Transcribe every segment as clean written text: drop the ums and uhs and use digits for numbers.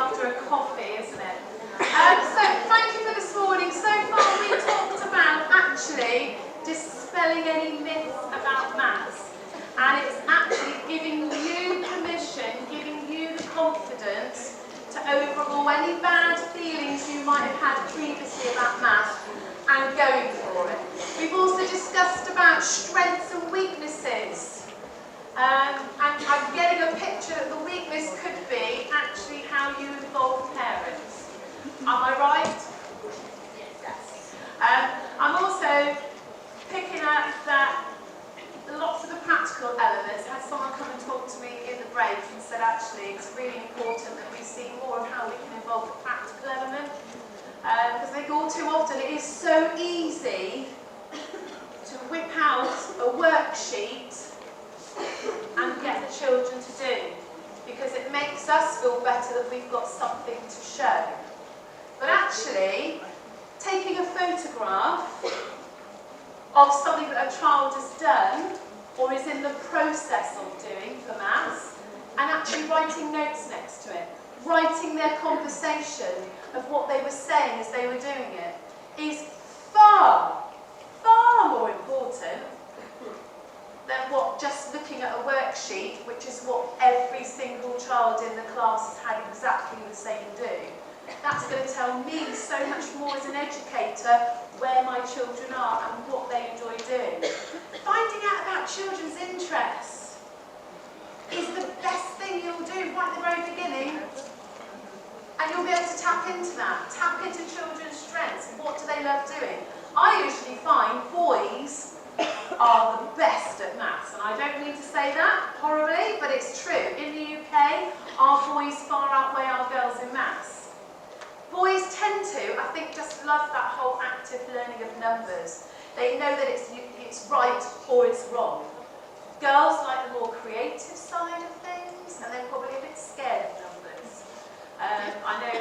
after a coffee, isn't it? So thank you for this morning. So far we talked about actually dispelling any myths about maths, and it's actually giving you permission, giving you the confidence to overrule any bad feelings you might have had previously about maths and going for it. We've also discussed about strengths and weaknesses. And I'm getting a picture that the weakness could be actually how you involve parents. Am I right? Yes. I'm also picking up that lots of the practical elements. I had someone come and talk to me in the break and said actually it's really important that we see more of how we can involve the practical element. Because I think all too often it is so easy to whip out a worksheet and get the children to do, because it makes us feel better that we've got something to show. But actually, taking a photograph of something that a child has done or is in the process of doing for maths, and actually writing notes next to it, writing their conversation of what they were saying as they were doing it, is far, far more important than what just looking at a worksheet, which is what every single child in the class has had exactly the same do. That's going to tell me so much more as an educator where my children are and what they enjoy doing. Finding out about children's interests is the best thing you'll do right at the very beginning, and you'll be able to tap into that, tap into children's strengths. What do they love doing? I usually find boys are the best at maths, and I don't mean to say that horribly, but it's true. In the UK, our boys far outweigh our girls in maths. Boys tend to, I think, just love that whole active learning of numbers. They know that it's right or it's wrong. Girls like the more creative side of things, and they're probably a bit scared of numbers. I know,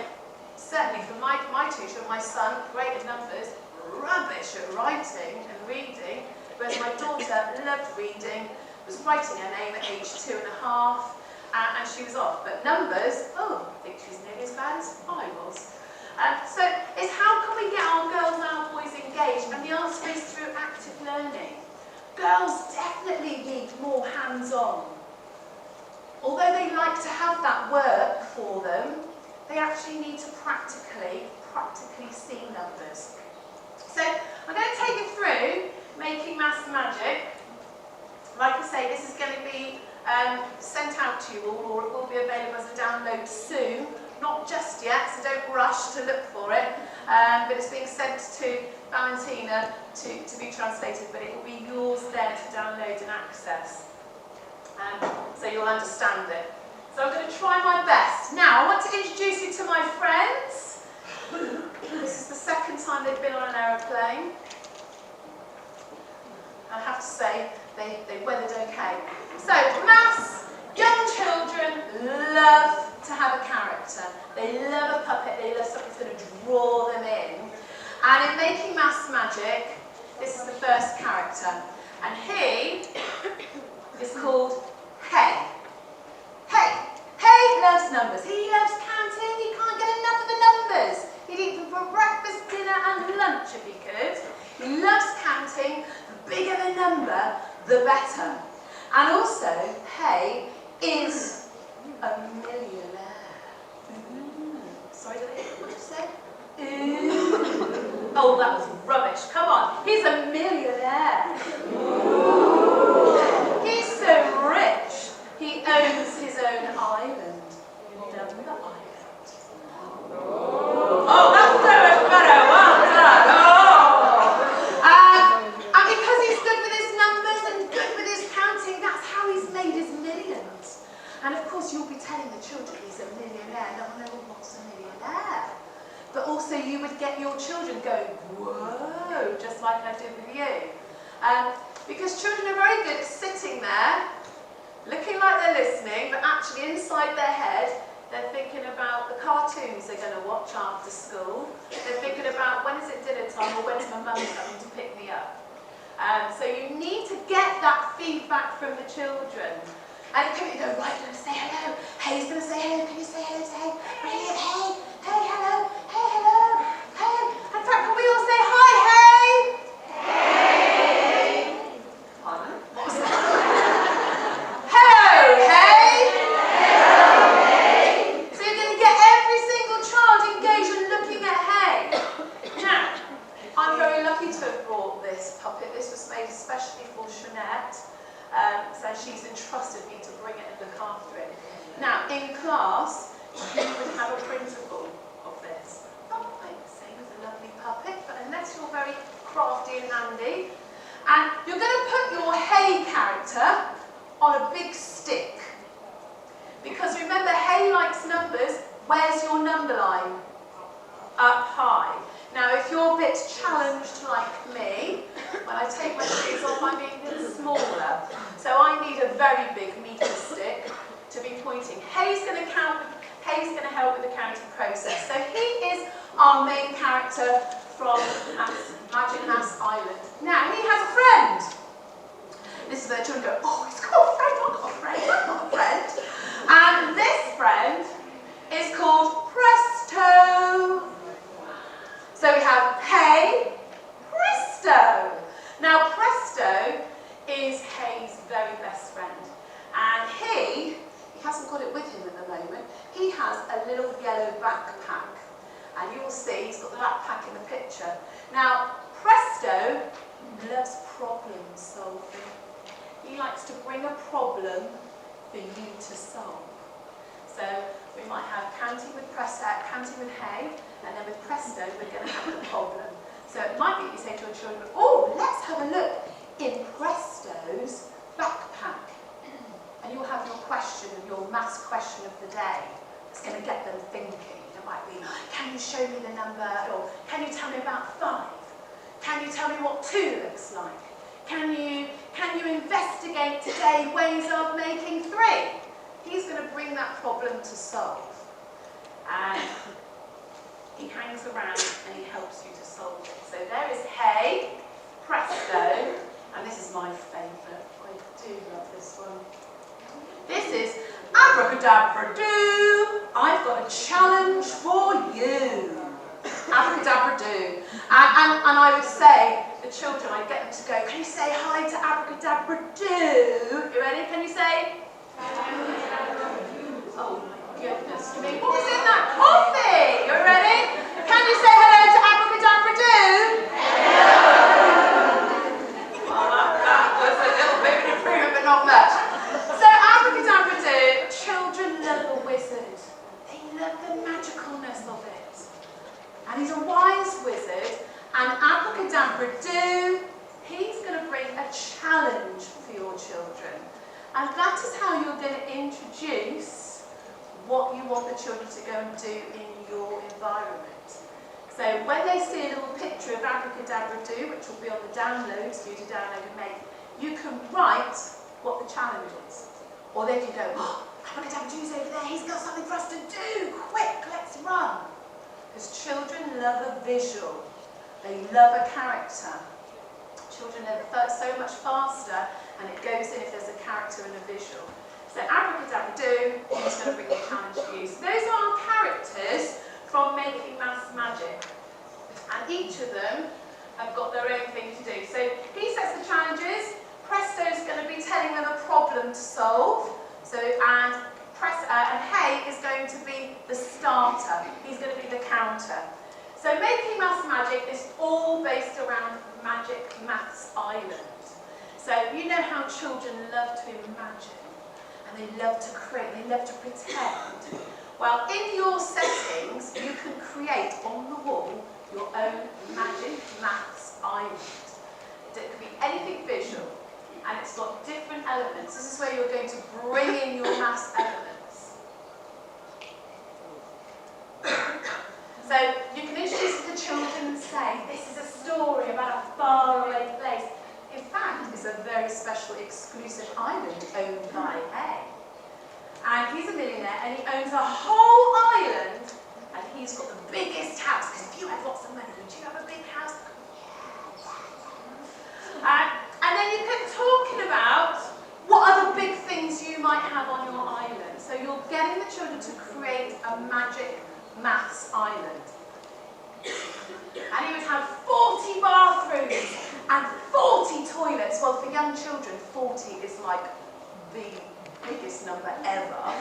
certainly for my two children, my son, great at numbers, rubbish at writing and reading. Whereas my daughter loved reading, was writing her name at age 2.5, and she was off. But numbers, oh, I think she's nearly as bad as I was. So it's how can we get our girls and our boys engaged? And the answer is through active learning. Girls definitely need more hands-on. Although they like to have that work for them, they actually need to practically see numbers. So I'm going to take you through Making Maths Magic. Like I say, this is going to be sent out to you all, or it will be available as a download soon. Not just yet, so don't rush to look for it. But it's being sent to Valentina to be translated, but it will be yours there to download and access. So you'll understand it. So I'm going to try my best. Now, I want to introduce you to my friends. This is the second time they've been on an aeroplane. I have to say, they weathered okay. So, maths, young children love to have a character. They love a puppet, they love something that's going to draw them in. And in Making Maths Magic, this is the first character. And he is called Hey. Hey loves numbers. He loves counting. He can't get enough of the numbers. He'd eat them for breakfast, dinner and lunch if he could. He loves counting. The bigger the number, the better. And also, Hey is a millionaire. Sorry, did I hear what you said? Oh, that was rubbish. Come on. He's a millionaire. He's so rich. He owns his own island. Number Island. Oh, that's so much better. Well done. And because he's good with his numbers and good with his counting, that's how he's made his millions. And of course, you'll be telling the children he's a millionaire. No, what's a millionaire? But also, you would get your children going, whoa, just like I did with you. Because children are very good at sitting there, looking like they're listening, but actually inside their head, they're thinking about the cartoons they're going to watch after school. They're thinking about when is it dinner time or when's my mum coming to pick me up. So you need to get that feedback from the children. And you go, right, let's say hello. Hey's going to say hello. Can you say hello to Hey? Brilliant. Hey. Hey, hello. Hey, hello. Hey. In fact, can we all say hi, Hey? Hey. Pardon? What was that? Hello, Hey. Hello, Hey. So you're going to get every single child engaged and looking at Hey. Now, I'm very lucky to have brought this puppet. This was made especially for Jeanette. So she's entrusted me to bring it and look after it. Now, in class, you would have a printable of this. Not quite the same as a lovely puppet, but unless you're very crafty and handy. And you're going to put your Hey character on a big stick. Because remember, Hey likes numbers. Where's your number line? Up high. Now, if you're a bit challenged like me, when I take my shoes off, I'm being a bit smaller. So I need a very big meter stick to be pointing. Hey's going to help with the counting process. So he is our main character from Magic Maths Island. Now, he has a friend. This is where the children go, oh, he's got a friend, I've got a friend, I've got a friend. And this friend is called Presto. So we have Hey, Presto. Now Presto is Hey's very best friend. And he hasn't got it with him at the moment, he has a little yellow backpack. And you will see he's got the backpack in the picture. Now Presto loves problem solving. He likes to bring a problem for you to solve. So we might have counting with counting with Hey, and then with Presto we're going to have the problem. So it might be you say to your children, oh, let's have a look in Presto's backpack. And you'll have your question, your maths question of the day. It's going to get them thinking. It might be, can you show me the number, or can you tell me about 5? Can you tell me what 2 looks like? Can you investigate today ways of making 3? He's going to bring that problem to solve. And he hangs around and he helps you to solve it. So there is Hey, Presto, and this is my favourite. I do love this one. This is Abracadabra-doo. I've got a challenge for you. Abracadabra-doo. And I would say, the children, I'd get them to go, can you say hi to Abracadabra-doo? You ready? Can you say? Oh my goodness me. What was in that coffee? You ready? Can you say hello to Abracadabra-doo? Well, that was a little bit of an improvement, but not much. So Abracadabra-doo, children love a wizard. They love the magicalness of it. And he's a wise wizard, and Abracadabra-doo, he's going to bring a challenge for your children. And that is how you're going to introduce what you want the children to go and do in your environment. So when they see a little picture of Abracadabra-doo, which will be on the downloads for you to download and make, you can write what the challenge is. Or they can go, oh, Abracadabra-doo's over there, he's got something for us to do, quick, let's run. Because children love a visual, they love a character. Children are so much faster, and it goes in if there's a character and a visual. So Abracadabra-doo is going to bring the challenge for you. So those are our characters from Making Maths Magic. And each of them have got their own thing to do. So he sets the challenges, Presto's going to be telling them a problem to solve. So, and Hey is going to be the starter. He's going to be the counter. So Making Maths Magic is all based around Magic Maths Island. So you know how children love to imagine, and they love to create, they love to pretend. Well, in your settings, you can create on the wall your own Magic Maths Island. It could be anything visual, and it's got different elements. This is where you're going to bring in your maths elements. So you can introduce it to children and say, this is a story about a faraway place. In fact, it's a very special, exclusive island owned by Hey. And he's a millionaire, and he owns a whole island, and he's got the biggest house, because if you had lots of money, would you have a big house? Yeah. And then you keep talking about what other big things you might maths island. And he would have 40 bathrooms and 40 toilets. Well, for young children, 40 is like the biggest number ever.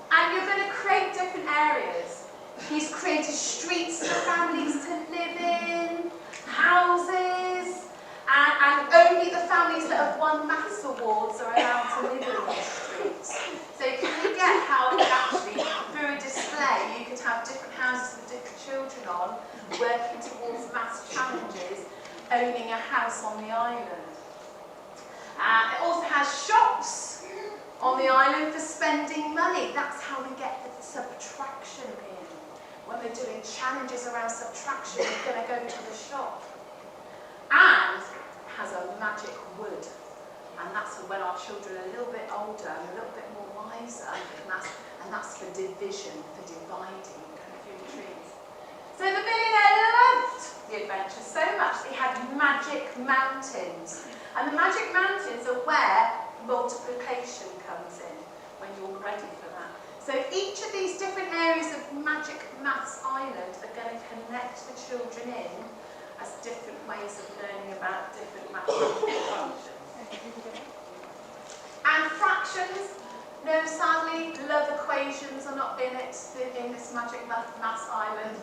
And you're going to create different areas. He's created streets for families to live in, houses, and only the families that have won maths awards are allowed to live in these streets. So can you get how actually, through a display, you could have different houses with different children on, working towards maths challenges, owning a house on the island. It also has shops on the island for spending money. That's how we get the subtraction in. When we're doing challenges around subtraction, we're going to go to the shop. And it has a magic wood. And that's for when our children are a little bit older and a little bit more wiser. And that's for division, for dividing, going through the trees. So the millionaire loved the adventure so much that he had magic mountains. And the magic mountains are where multiplication comes in, when you're ready for that. So each of these different areas of Magic Maths Island are going to connect the children in as different ways of learning about different mathematical functions. And fractions, no, sadly, love equations are not in it in this Magic Maths Island.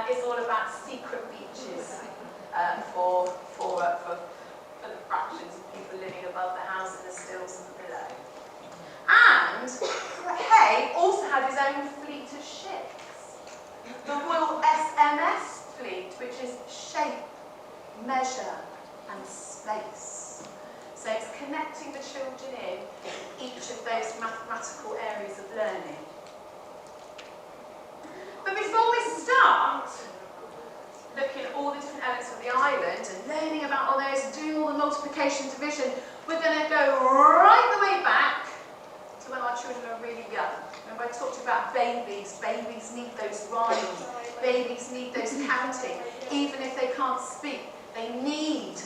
It's all about secret beaches for the fractions of people living above the house and the stills and below. And Hay also had his own fleet of ships. The Royal SMS fleet, which is shape, measure and space. So it's connecting the children in each of those mathematical areas of learning. But before we start looking at all the different elements of the island and learning about all those, doing all the multiplication, division, we're going to go right the way back to when our children are really young. Remember I talked about babies. Babies need those rhymes. Babies need those counting. Even if they can't speak, they need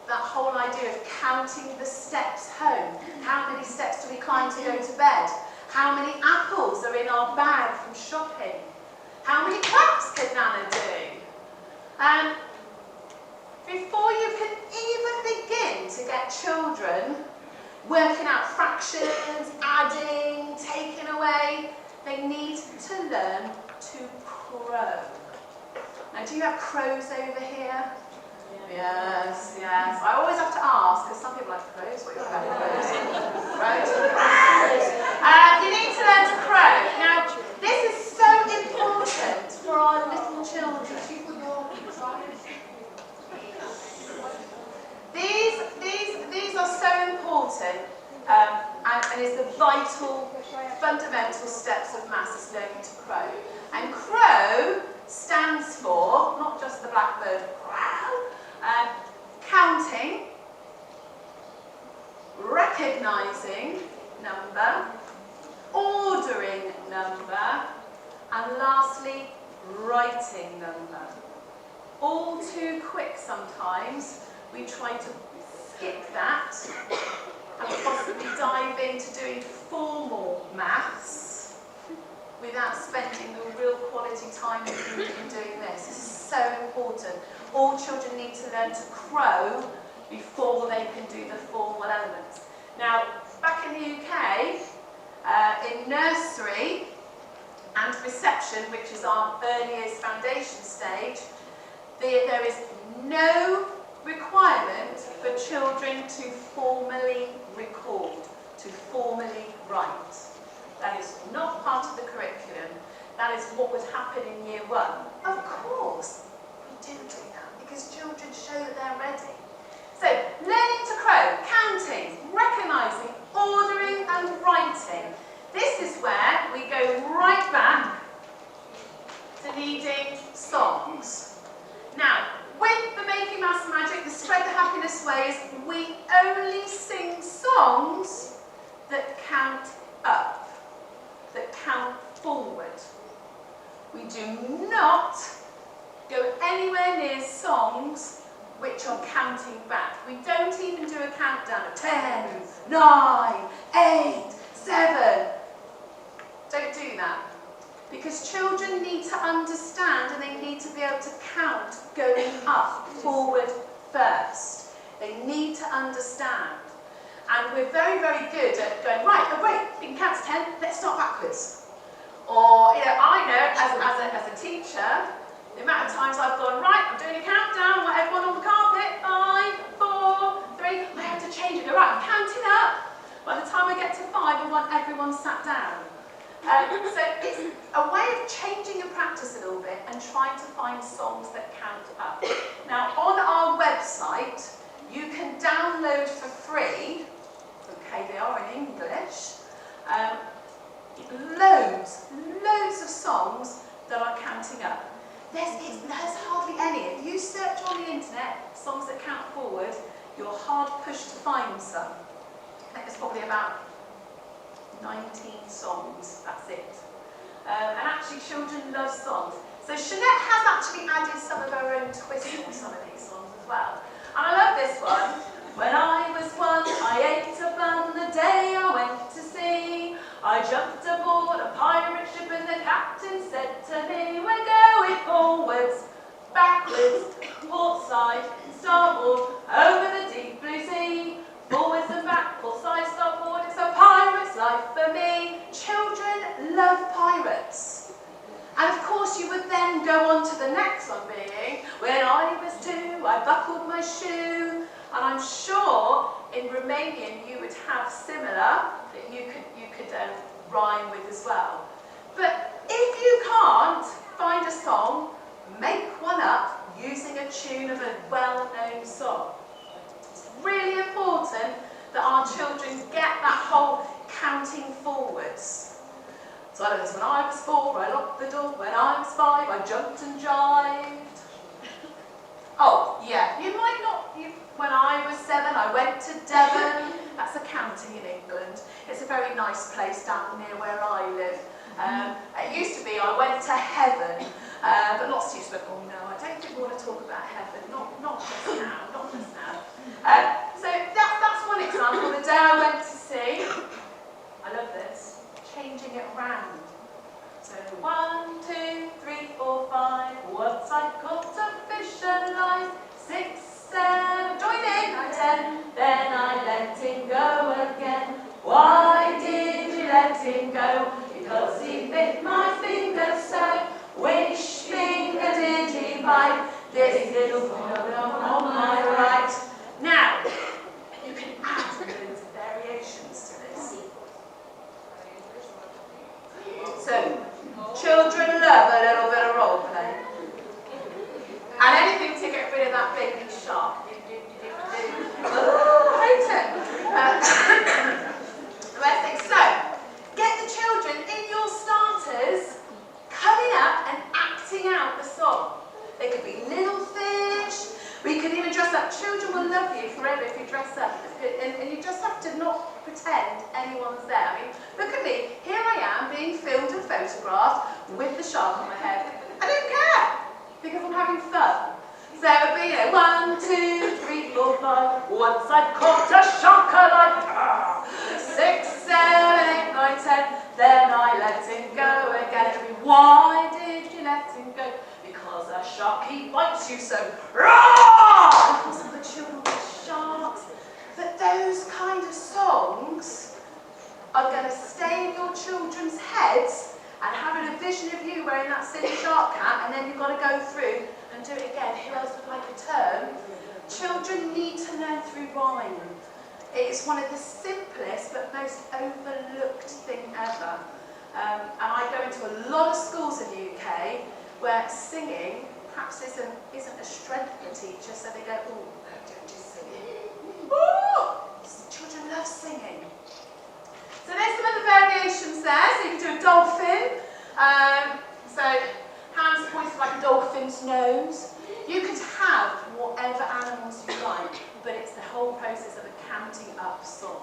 that whole idea of counting the steps home. How many steps do we climb to go to bed? How many apples are in our bag from shopping? How many claps can Nana do? Before you can even begin to get children working out fractions, adding, taking away, they need to learn to crow. Now, do you have crows over here? Yes, yes. I always have to ask, because some people like crows. What are you about crows? Crows. You need to learn to crow. Now, this is so important for our little children. These are so important, and is the vital, fundamental steps of maths is learning to crow. And crow stands for, not just the blackbird crow, counting, recognising number, ordering number, and lastly, writing number. All too quick sometimes. We try to skip that and possibly dive into doing formal maths without spending the real quality time in doing this. This is so important. All children need to learn to crow before they can do the formal elements. Now, back in the UK, in nursery and reception, which is our earliest foundation stage, there is no requirement for children to formally record, to formally write. That is not part of the curriculum. That is what would happen in year 1. Of course, we do that because children show that they're ready. So, learning to crow, counting, recognising, ordering and writing. This is where we go right back to needing songs. Now, with the Making Maths Magic, the Spread the Happiness ways, we only sing songs that count up, that count forward. We do not go anywhere near songs which are counting back. We don't even do a countdown of 10, 9, 8, 7. Don't do that. Because children need to understand and they need to be able to count going up, forward first. They need to understand. And we're very, very good at going, right, oh great, we can count to 10, let's start backwards. Or, you know, I know as a teacher, the amount of times I've gone, right, I'm doing a countdown, I want everyone on the carpet, 5, 4, 3, I have to change it, go, right, I'm counting up. By the time I get to 5, I want everyone sat down. So it's a way of changing your practice a little bit and trying to find songs that count up. Now, on our website, you can download for free, okay, they are in English, loads of songs that are counting up. There's hardly any. If you search on the internet, songs that count forward, you're hard pushed to find some. I think there's probably about 19 songs, that's it. And actually children love songs. So Jeanette has actually added some of her own twists on some of these songs as well. And I love this one. When I was 1, I ate a bun the day I went to sea. I jumped aboard a pirate ship and the captain said to me, we're going forwards, backwards, port side, starboard, over the deep blue sea. Forwards and back, full side, starboard, it's a pirate's life for me. Children love pirates. And of course you would then go on to the next one being, when I was 2, I buckled my shoe. And I'm sure in Romanian you would have similar that you could rhyme with as well. But if you can't find a song, make one up using a tune of a well-known song. It's really important that our children get that whole counting forwards. So I know this, when I was 4, I locked the door. When I was 5, I jumped and jived. Oh, yeah, you might not. When I was 7, I went to Devon. That's a county in England. It's a very nice place down near where I live. It used to be I went to heaven, but lots of you went, oh no, I don't think we want to talk about heaven. Not just now, not just now. So that's one example. The day I went to sea, I love this, changing it around. So 1, 2, 3, 4, 5. Once I caught a fish alive. 6, 7, join in. 10. Then I let him go again. Why did you let him go? Because he bit my finger so. Which finger did he bite? This little finger on my right. Now, you can add loads of variations to this. So, children love a little bit of role play. And anything to get rid of that baby shark. Oh, I hate it. The best thing. So, get the children in your starters coming up and acting out the song. They could be little fish. We could even dress up. Children will love you forever if you dress up. And you just have to not pretend anyone's there. I mean, look at me. Here I am being filmed and photographed with the shark on my head. I don't care because I'm having fun. So it would be, 1, 2, 3, 4, 5. Once I caught a shark alive. 6, 7, 8, 9, 10. Then I let him go again. Why did you let him go? Because a shark, he bites you so. Because all the children with sharks. But those kind of songs are going to stay in your children's heads and having a vision of you wearing that silly shark hat, and then you've got to go through and do it again. Who else would like a turn? Children need to learn through rhyme. It's one of the simplest but most overlooked thing ever. And I go into a lot of schools in the UK where singing perhaps isn't a strength for the teacher, so they go, oh, no, don't just sing it. Ooh, children love singing. So there's some other variations there. So you can do a dolphin. So hands pointed like a dolphin's nose. You could have whatever animals you like, but it's the whole process of a counting up song.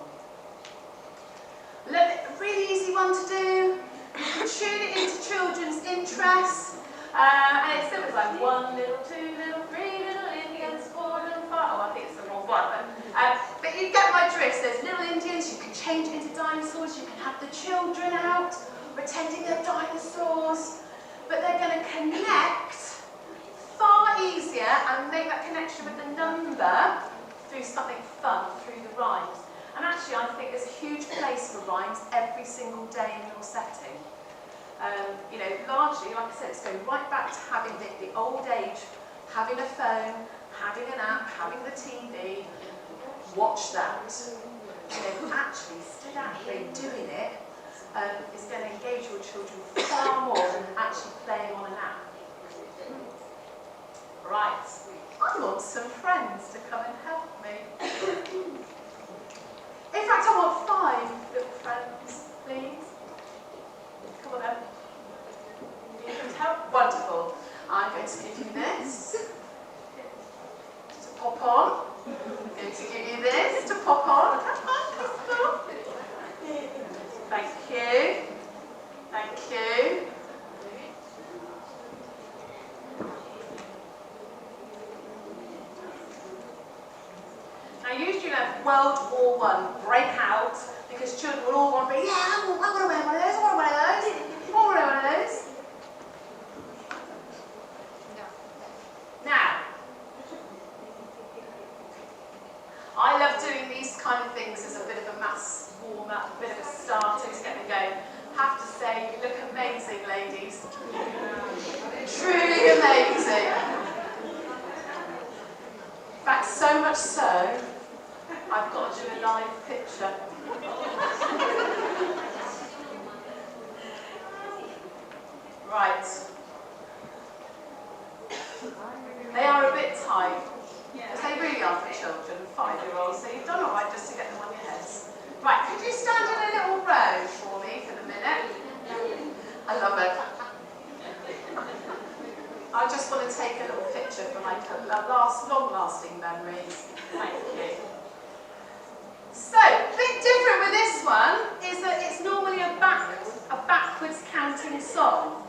A really easy one to do. You can tune it into children's interests. And it's simple, it's like 1 little, 2 little, 3 little Indians, 4 little, 5. Oh, I think it's the wrong one. But you get my drift. There's little Indians, you can change it into dinosaurs, you can have the children out. pretending they're dinosaurs, but they're going to connect far easier and make that connection with the number through something fun, through the rhymes. And actually, I think there's a huge place for rhymes every single day in your setting. You know, largely, like I said, it's going right back to having the old age, having a phone, having an app, having the TV. Watch that. You know, actually, stood out there doing it is going to engage your children far more than actually playing on an app. Right, I want some friends to come and help me. In fact, I want 5 little friends, please. Come on then. You can help? Wonderful. I'm going to give you this to pop on. I'm going to give you this to pop on. Come on, Crystal. Thank you. Thank you. Now, usually have World War I break out because children will all want to be, yeah, I want to wear one of those, I want to wear one of those, I want to wear one of those. Now, I love doing these kind of things as a bit of a mass warm-up, a bit of a starter to get them going. I have to say, you look amazing, ladies. Truly amazing. In fact, so much so, I've got to do a live picture. Right. They are a bit tight. Because they really are for children, 5-year-olds, so you've done all right just to get them on your heads. Right, could you stand in a little row for me for the minute? I love it. I just want to take a little picture for my long-lasting memories. Thank you. So, a bit different with this one is that it's normally a backwards counting song.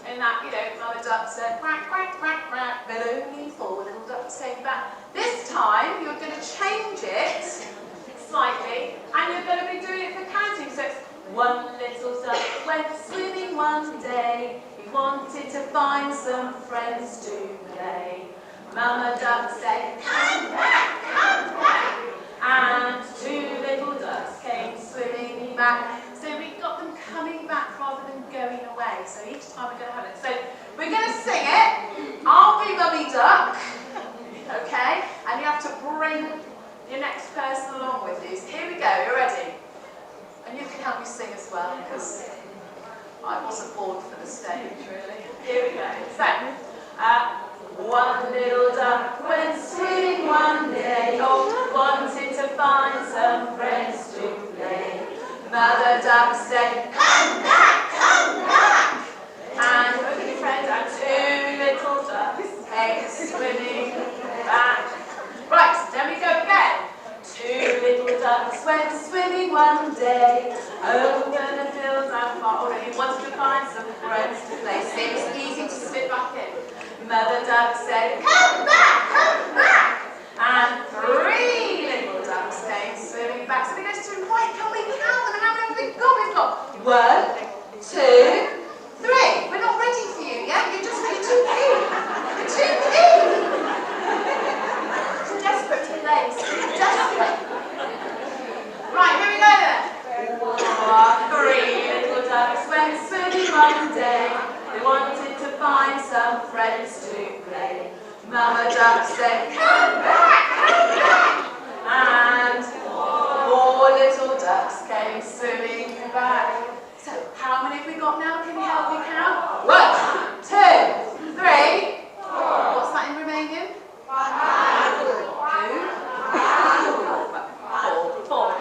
In that, you know, Mother Duck said, quack, quack, quack, quack, but only 4 little ducks came back. This time, you're going to change it slightly, and you're going to be doing it for counting. So it's 1 little duck went swimming one day. He wanted to find some friends to play. Mama Duck said, come back, come back. And 2 little ducks came swimming back. So we got them coming back rather than going away. So each time we're going to have it. So we're going to sing it. I'll be Mummy Duck. Okay? And you have to bring your next person along with you. So here we go. You're ready? And you can help me sing as well, because I wasn't born for the stage, really. Here we go. So, 1 little duck went swimming one day, wanted to find some friends to play. Mother Duck said, come back, come back. And look at your friend, and 2 little ducks came swimming back. Right, then we go again. 2 little ducks went swimming one day, over the fields and far away. He wanted to find some friends to play. Seems easy to slip back in. Mother Duck said, come back, come back. And 3 little ducks came swimming back. So we go to right, can we count them? How many have we got? We've got 1, 2, 3. We're not ready for you yet. You're too keen. You're too keen. Desperate to play. Desperate. Right, here we go then. 3 little ducks went swimming one day. They wanted to find some friends to play. Mama Duck said, come back, come back. And 4 little ducks came swimming back. So, how many have we got now? Can you help me count? 1, 2, 3, 4. What's that in Romanian? 5. 2. 4.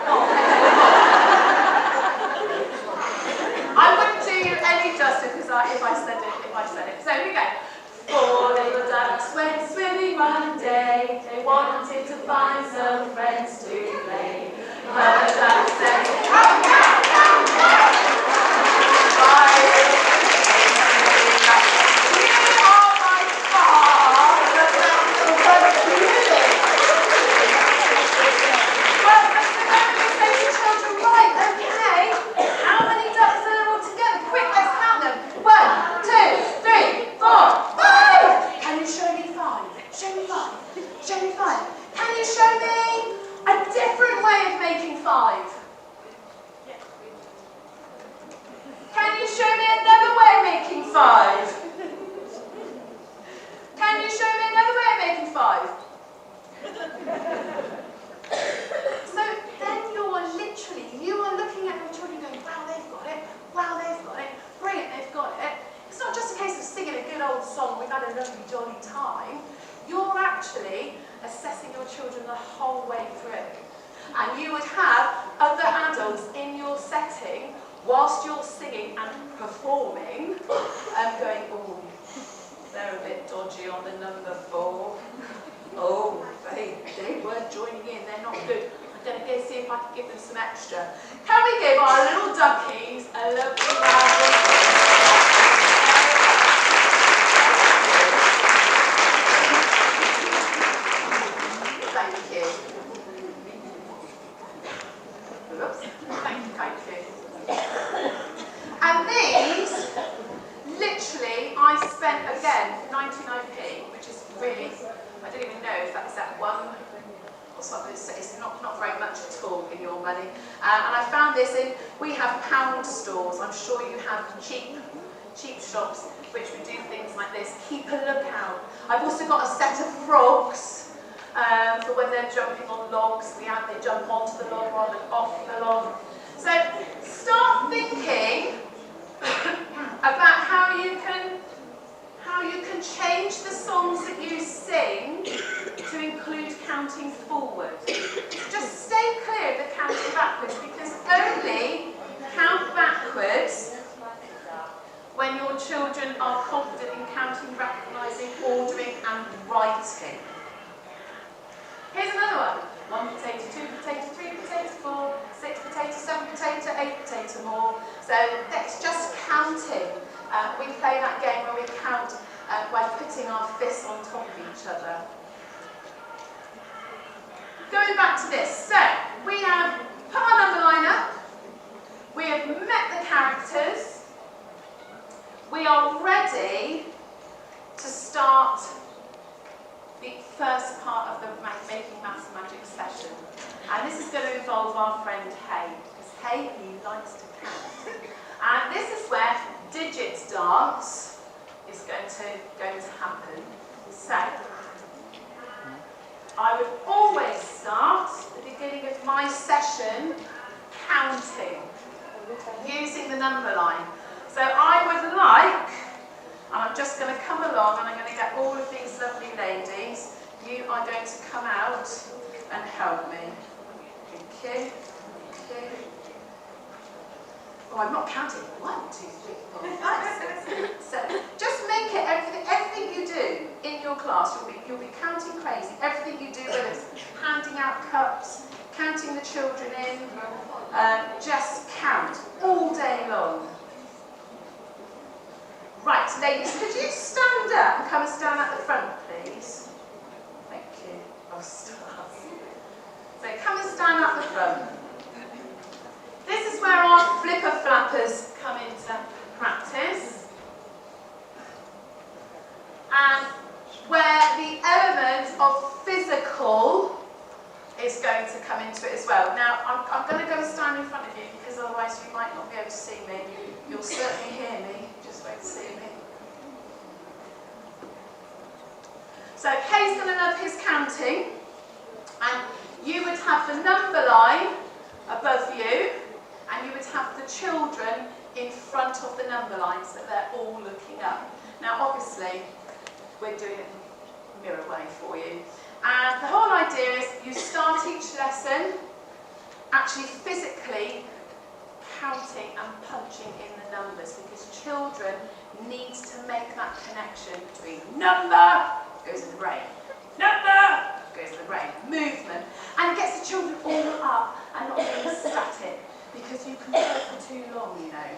I wouldn't do you any justice if I said it. So here we go. 4 little ducks went swimming one day. Can you show me a different way of making 5? Can you show me another way of making 5? Can you show me another way of making 5? So then you are looking at your children going, wow, they've got it, wow, they've got it, brilliant, they've got it. It's not just a case of singing a good old song, we've had a lovely jolly time. You're actually assessing your children the whole way through. And you would have other adults in your setting whilst you're singing and performing, going, oh, they're a bit dodgy on the number 4. Oh, they weren't joining in, they're not good. I'm going to go see if I can give them some extra. Can we give our little duckies a lovely round of applause? Thank you. Oops. Thank you. And these, literally, I spent, again, 99p, which is really, I don't even know if that's that one or something. It's not very much at all in your money. And I found this in, we have pound stores. I'm sure you have cheap shops which would do things like this. Keep a lookout. I've also got a set of frogs for when they're jumping on logs. They jump onto the log rather than off the log. So start thinking about how you can change the songs that you sing to include counting forward. Just stay clear of the counting backwards, because only count backwards when your children are confident in counting, recognising, ordering and writing. Here's another one. 1 potato, 2 potato, 3 potato, 4, 6 potato, 7 potato, 8 potato more. So that's just counting. We play that game where we count by putting our fists on top of each other. Going back to this, so we have put our number line up, we have met the characters, we are ready to start the first part of the Making Maths Magic session. And this is going to involve our friend Hay, because Hay, he likes to count. And this is where digits dance is going to happen. So, I would always start the beginning of my session counting, using the number line. So I would like, and I'm just going to come along and I'm going to get all of these lovely ladies, you are going to come out and help me. Thank you. Thank you. Oh, I'm not counting. 1, 2, 3, 4, 5, 6. So just make it everything you do in your class. You'll be counting crazy. Everything you do, whether it's handing out cups, counting the children in, just count all day long. Right, ladies, could you stand up and come and stand at the front, please? Thank you. Oh, stars. So come and stand at the front. This is where our flipper flappers come into practice, and where the element of physical is going to come into it as well. Now, I'm going to go and stand in front of you, because otherwise you might not be able to see me. You'll certainly hear me, just wait to see me. So Hay's going to love his counting, and you would have the number line above you, and you would have the children in front of the number line so that they're all looking up. Now obviously, we're doing it mirror way for you. And the whole idea is you start each lesson actually physically counting and punching in the numbers, because children need to make that connection between number goes in the brain, number goes in the brain, movement, and it gets the children all up and not being static, because you can go for too long, you know.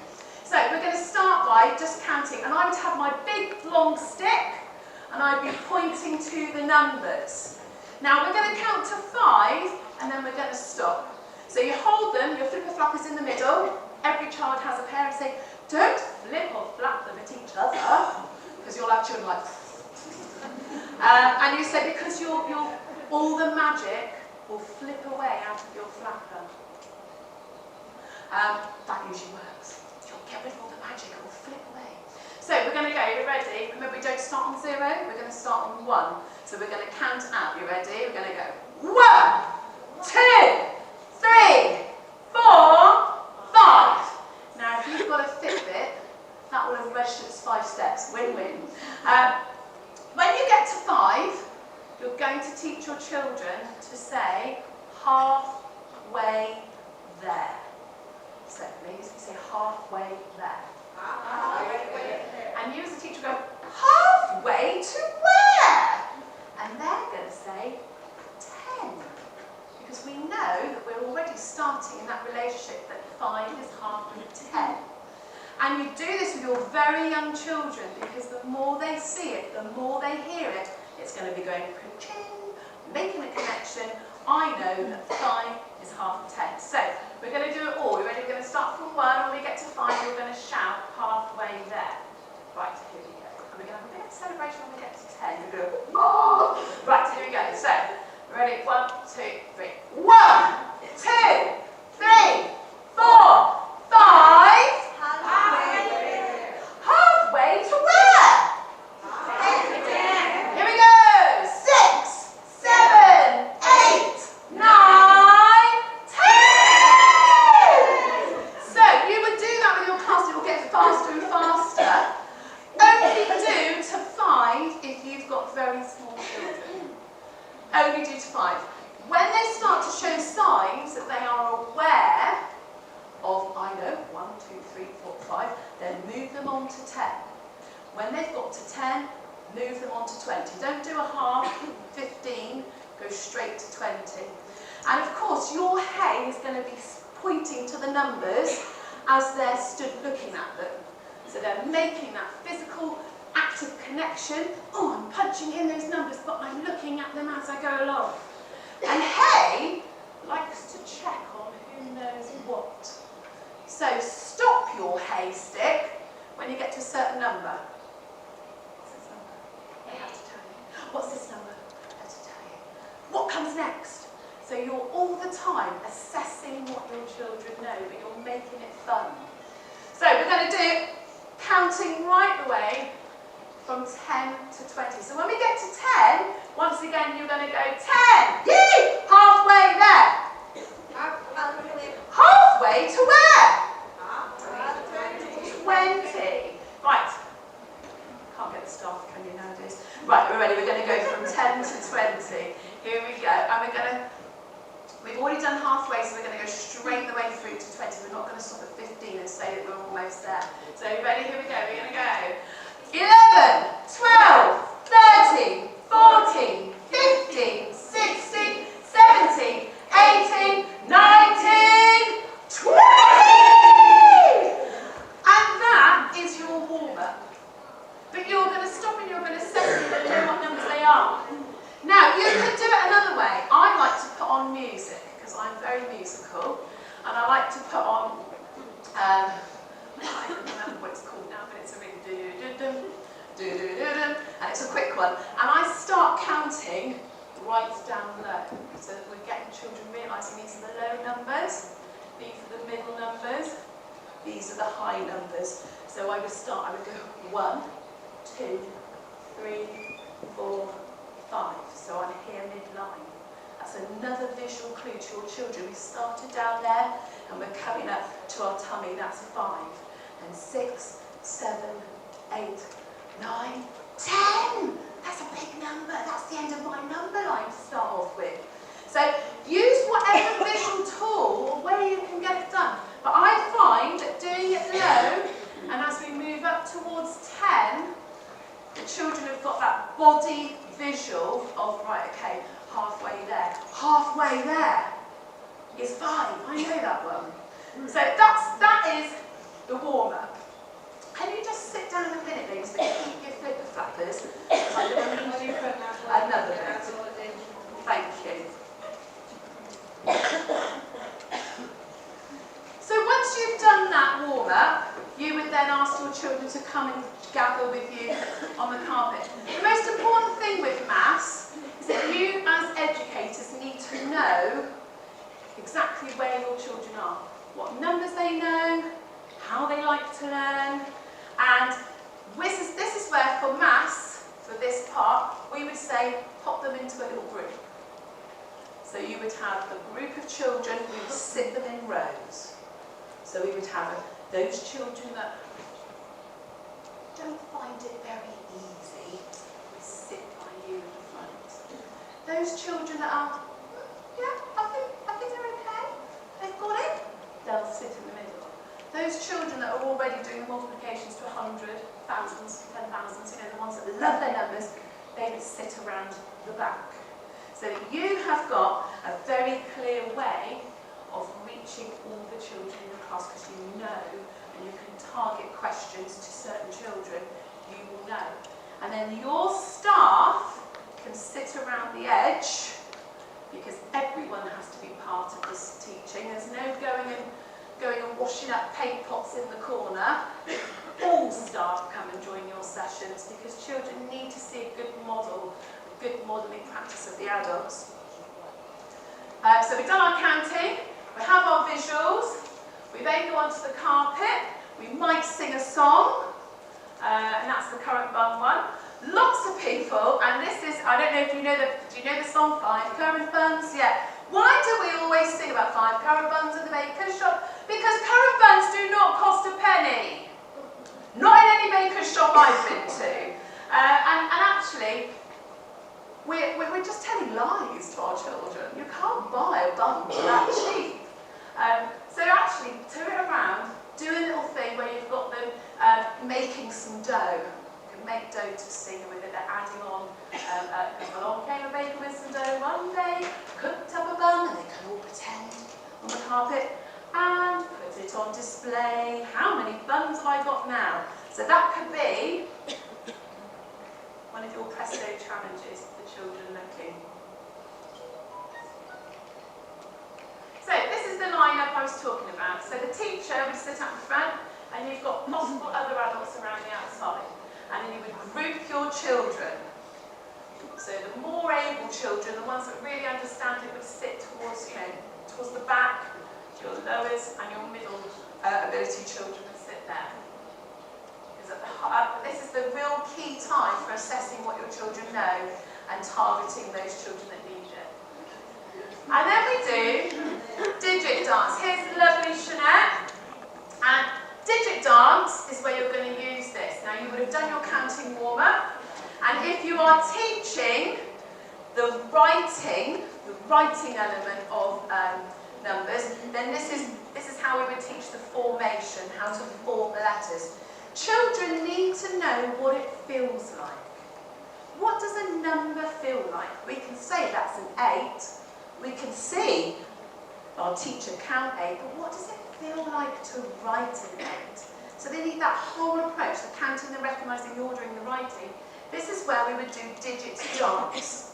So we're going to start by just counting, and I would have my big long stick and I'd be pointing to the numbers. Now we're going to count to 5 and then we're going to stop. So you hold them, your flipper flappers in the middle, every child has a pair, and say, don't flip or flap them at each other, because you'll have children like and you say, because you're all the magic will flip away out of your flapper. That usually works. You'll get rid of all the magic, it will flip away. So we're going to go, are you ready? Remember, we don't start on 0, we're going to start on 1. So we're going to count out, you ready? We're going to go 1, 2, 3, 4, 5. Now if you've got a Fitbit, that will have registered as 5 steps, win-win. When you get to 5, you're going to teach your children to say halfway there. So please say halfway there. And you as a teacher go, halfway to where? And they're going to say 10. Because we know that we're already starting in that relationship that 5 is half of 10. And you do this with your very young children because the more they see it, the more they hear it, it's going to be going ka-ching, making a connection. I know that 5 is half of 10. So we're going to do it all. We're ready? We're going to start from 1. When we get to 5, we're going to shout halfway there. Right, here we go. And we're going to have a bit of celebration when we get to 10. We're going to go, oh! Right, here we go. So, ready? 1, 2, 3. 1, 2, 3, 4, 5. Halfway to where? Here we go. 6, 7, 8, 9, 10. So you would do that with your class. It will get faster and faster. Only do to 5 if you've got very small children. Only do to 5. When they start to show signs that they are aware of, I know, 1, 2, 3, 4, 5, then move them on to 10. When they've got to 10, move them on to 20. Don't do a half, 15, go straight to 20. And of course, your hay is going to be pointing to the numbers as they're stood looking at them. So they're making that physical, active connection. Oh, I'm punching in those numbers, but I'm looking at them as I go along. And hay likes to check on who knows what. So stop your hay stick when you get to a certain number. What's this number? They have to tell you. What's this number? They have to tell you. What comes next? So you're all the time assessing what your children know, but you're making it fun. So we're going to do counting right the way from 10 to 20. So when we get to 10, once again you're going to go 10. Yee! Halfway there. Halfway to where? 20. Right. Can't get the staff, can you, nowadays? Right, we're ready. We're going to go from 10 to 20. Here we go. And we've already done halfway, so we're going to go straight the way through to 20. We're not going to stop at 15 and say that we're almost there. So are you ready? Here we go. We're going to go 11, 12, 13, 14, 15, 16, 17, 18, 19, 20! And that is your warm-up. But you're going to stop and you're going to settle and know what numbers they are. Now, you can do it another way. I like to put on music, because I'm very musical. And I like to put on, I don't remember what it's called now, but it's a really do-do-do-dum, do-do-do-dum, and it's a quick one. And I start counting right down low. So that we're getting children realising these are the low numbers, these are the middle numbers, these are the high numbers. So I would go 1, 2, 3, 4, 5. So I'm here midline. That's another visual clue to your children. We started down there and we're coming up to our tummy. That's 5. And 6, 7, 8, 9, 10. That's a big number. That's the end of my number line to start off with. So use whatever visual tool or way you can get it done. But I find that doing it low, and as we move up towards 10, the children have got that body visual of, right, okay, halfway there. Halfway there is 5. I know that one. So that is the warm-up. Can you just sit down a minute, please, so keep your flipper flappers? I'm going to need you for another bit. Thank you. So once you've done that warm-up, you would then ask your children to come and gather with you on the carpet. The most important thing with maths is that you as educators need to know exactly where your children are, what numbers they know, how they like to learn, and this is where for maths, for this part, we would say pop them into a little group. So you would have a group of children, we would sit them in rows. So we would have those children that don't find it very easy, would sit by you in the front. Those children that are, yeah, I think they're okay, they've got it, they'll sit in the middle. Those children that are already doing multiplications to 100, thousands, 10,000s, you know, the ones that love their numbers, they would sit around the back. So you have got a very clear way of reaching all the children in the class because you know, and you can target questions to certain children, you will know. And then your staff can sit around the edge because everyone has to be part of this teaching. There's no going and washing up paint pots in the corner. All staff come and join your sessions because children need to see a good model, good modelling practice of the adults. So we've done our counting, we have our visuals, we then go onto the carpet, we might sing a song, and that's the current bun one. Lots of people, and this is, I don't know if you know do you know the song 5 currant buns? Yeah. Why do we always sing about 5 currant buns in the baker's shop? Because currant buns do not cost a penny. Not in any baker's shop I've been to. And actually, we're just telling lies to our children. You can't buy a bun for that cheap. So actually, turn it around, do a little thing where you've got them making some dough. You can make dough to sing with it, they're adding on. Along came a baker with some dough one day, cooked up a bun, and they can all pretend on the carpet and put it on display. How many buns have I got now? So that could be one of your presto challenges for children looking. So this is the lineup I was talking about. So the teacher would sit up front and you've got multiple other adults around the outside. And then you would group your children. So the more able children, the ones that really understand it, would sit towards, towards the back. Your lowest and your middle ability children would sit there. This is the real key time for assessing what your children know and targeting those children that need it. And then we do digit dance. Here's the lovely Jeanette. And digit dance is where you're going to use this. Now you would have done your counting warm-up. And if you are teaching the writing element of numbers, then this is how we would teach the formation, how to form the letters. Children need to know what it feels like. What does a number feel like? We can say that's an 8. We can see our teacher count 8, but what does it feel like to write an 8? So they need that whole approach, the counting, the recognising, the ordering, the writing. This is where we would do digit dance.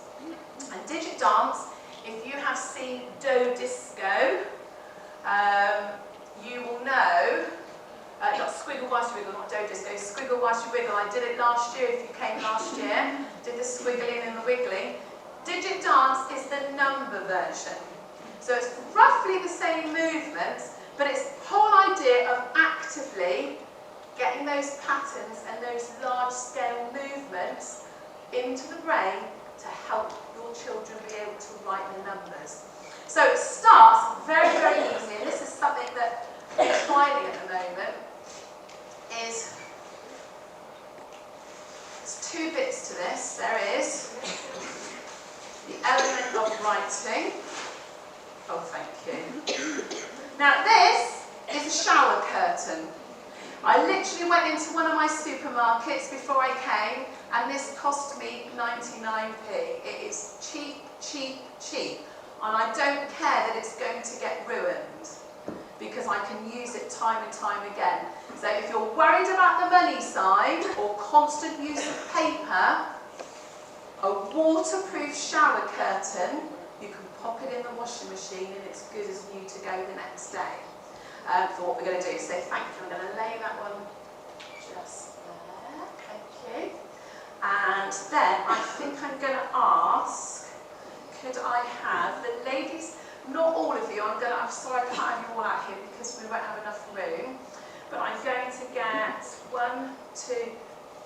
And digit dance, if you have seen Do Disco, you will know, not squiggle whilst you wiggle, not Do Disco, squiggle whilst you wiggle. I did it last year if you came last year, did the squiggling and the wiggling. Digit dance is the number version. So it's roughly the same movements, but it's the whole idea of actively getting those patterns and those large-scale movements into the brain to help your children be able to write the numbers. So it starts very, very easy, and this is something that we're trialing at the moment, is there's 2 bits to this. There is the element of writing. Oh, thank you. Now this is a shower curtain. I literally went into one of my supermarkets before I came, and this cost me 99p. It is cheap, cheap, cheap. And I don't care that it's going to get ruined, because I can use it time and time again. So if you're worried about the money side, or constant use of paper, a waterproof shower curtain, you can pop it in the washing machine and it's good as new to go the next day. For what we're going to do. So thank you. I'm going to lay that one just there. Thank you. And then I think I'm going to ask, could I have the ladies, not all of you, I'm sorry I can't have you all out here because we won't have enough room, but I'm going to get 1, 2,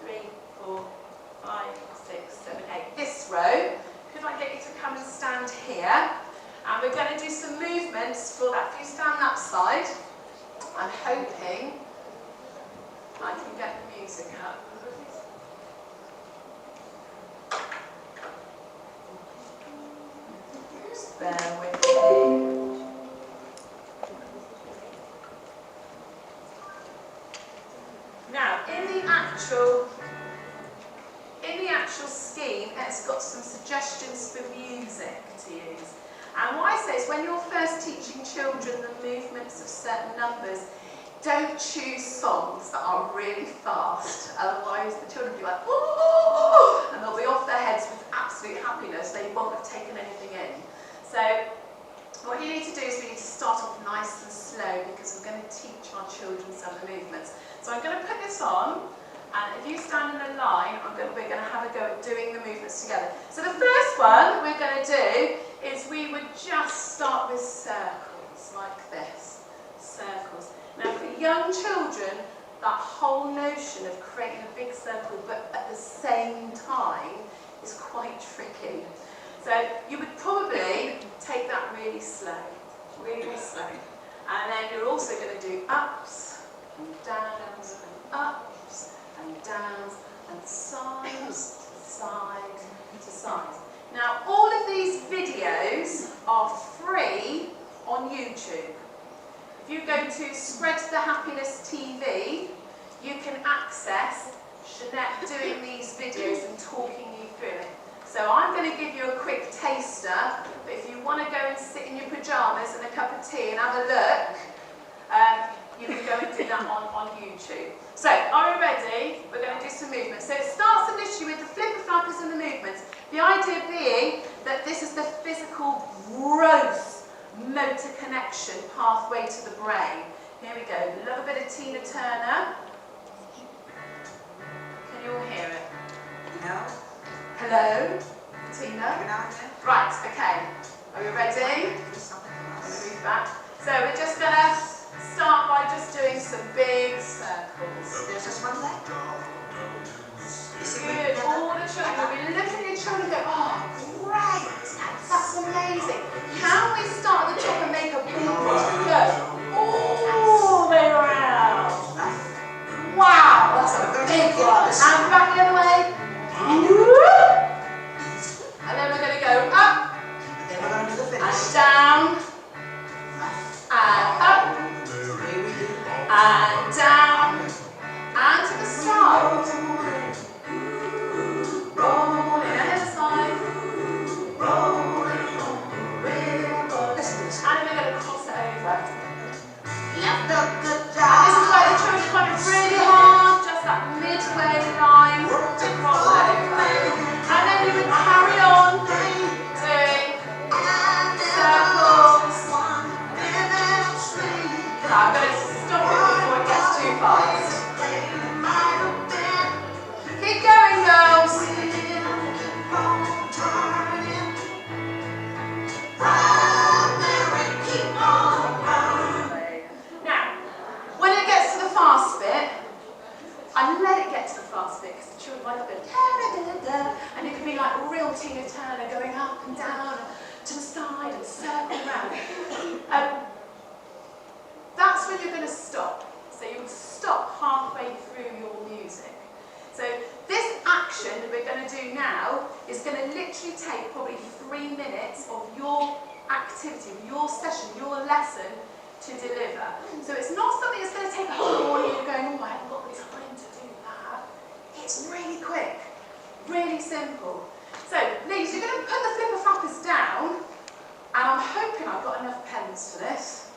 3, 4, 5, 6, 7, 8, this row. Could I get you to come and stand here? And we're going to do some movements for that. If you stand that side, I'm hoping I can get the music up. Just bear with me. Now, in the actual scheme, it's got some suggestions for music to use. And what I say is when you're first teaching children the movements of certain numbers, don't choose songs that are really fast. Otherwise the children will be like, oh, and they'll be off their heads with absolute happiness. They won't have taken anything in. So what you need to do is we need to start off nice and slow because we're going to teach our children some of the movements. So I'm going to put this on. And if you stand in a line, we're going to have a go at doing the movements together. So the first one we're going to do is we would just start with circles, like this. Circles. Now for young children, that whole notion of creating a big circle but at the same time is quite tricky. So you would probably take that really slow, really slow. And then you're also going to do ups and downs and ups and downs and sides to side to side. Now all of these videos are free on YouTube. If you go to Spread the Happiness TV, you can access Jeanette doing these videos and talking you through it. So I'm going to give you a quick taster, but if you want to go and sit in your pyjamas and a cup of tea and have a look, you can go and do that on YouTube. So, are we ready? We're going to do some movements. So it starts initially with the flipper flappers and the movements. The idea being that this is the physical growth motor connection pathway to the brain. Here we go. A little bit of Tina Turner. Can you all hear it? No. Hello? Tina? Right, okay. Are we ready? Move back. So we're just going to start by just doing some big circles. There's just one left. Good. All the children will be looking at your children and go, oh, great. That's amazing. Can we start at the top and make a big one? Go all the way around. Wow, that's a big one. And back the other way. And then we're going to go up. Then we're going to do the finish. And down. And up. And down. And to the side. Rolling ahead of side. Rolling on the river. And we're going to cross it over. Left a good And job. this is where the children find it really hard, just that midway line to cross over. And then you would carry on doing circles. Now I'm going to stop it before it gets too fast. Keep going, girls. Now, when it gets to the fast bit, I let it get to the fast bit because the children like it. And it can be like real Tina Turner going up and down to the side and circle around. That's when you're going to stop. So you would stop halfway through your music. So this action that we're going to do now is going to literally take probably 3 minutes of your activity, your session, your lesson to deliver. So it's not something that's going to take a whole morning and going, oh, I haven't got the time to do that. It's really quick, really simple. So, ladies, you're going to put the flipper flappers down, and I'm hoping I've got enough pens for this.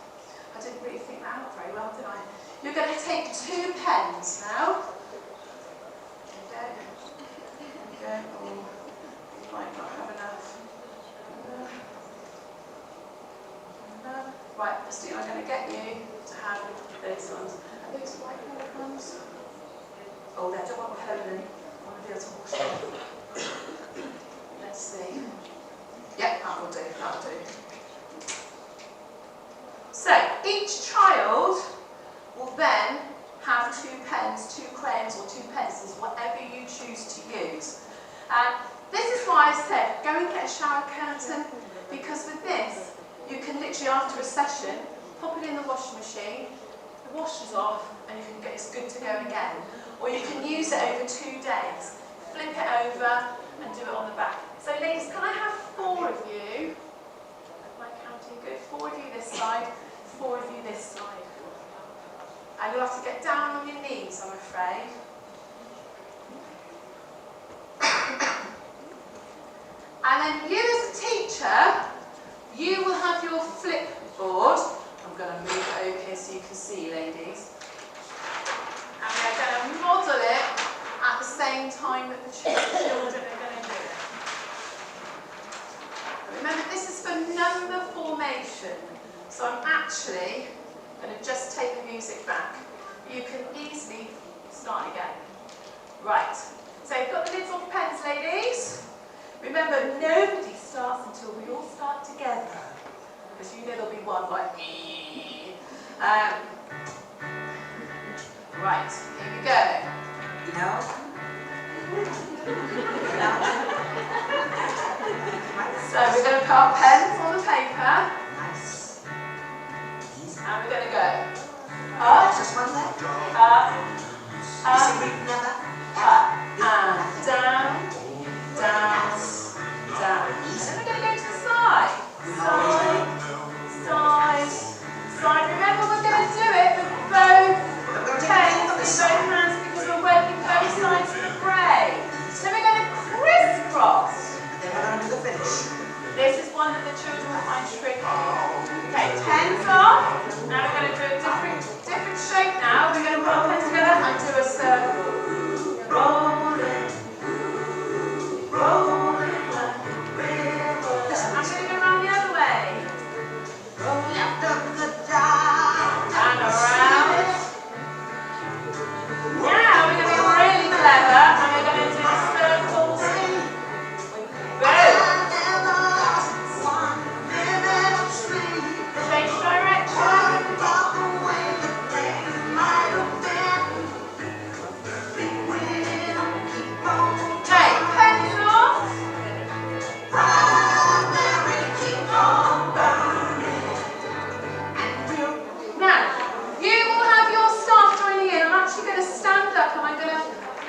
I didn't really think that out very well, did I? You're going to take 2 pens now. There you go. Oh, you might not have enough. Right, Christine, I'm going to get you to have those ones. Are those white colour ones? Oh, they're double permanent. Let's see. Yep, that will do, that will do. So, each child will then have 2 pens, 2 crayons or 2 pencils, whatever you choose to use. This is why I said, go and get a shower curtain, because with this, you can literally, after a session, pop it in the washing machine, the wash is off, and you can get it's good to go again. Or you can use it over 2 days. Flip it over and do it on the back. So ladies, can I have 4 of you? Am I counting good? 4 of you this side, 4 of you this side. And you'll have to get down on your knees, I'm afraid. And then you as a teacher, you will have your flip board. I'm going to move it over here so you can see, ladies. And we're going to model it at the same time that the children are going to do it. Remember, this is for number formation. So I'm actually going to just take the music back. You can easily start again. Right. So you've got the lids off pens, ladies. Remember, nobody starts until we all start together. Because you know there'll be one like me. Right, here we go. You know? So we're going to put our pens on the paper. Nice. Easy. And we're going to go up, Just one leg. up, You see we never, up, ever, and down, down, down. And then we're going to go to the side. Side, side, side. Remember, we're going to do it with both pens in both hands because we're working both sides of the brain. Then we're going to crisscross. Then we're going to do the finish. This is one that the children will find tricky. Okay, pens off. Now we're going to do a different shape now. We're going to put our pens together and do a circle. Roll it, roll it like a river. I'm going to go around the other way. You've done a good job. And around. Now we're going to be really clever and we're going to do circles. Boom. Change direction. Okay, pens off. Now, you will have your staff joining in. I'm actually going to stand up and I'm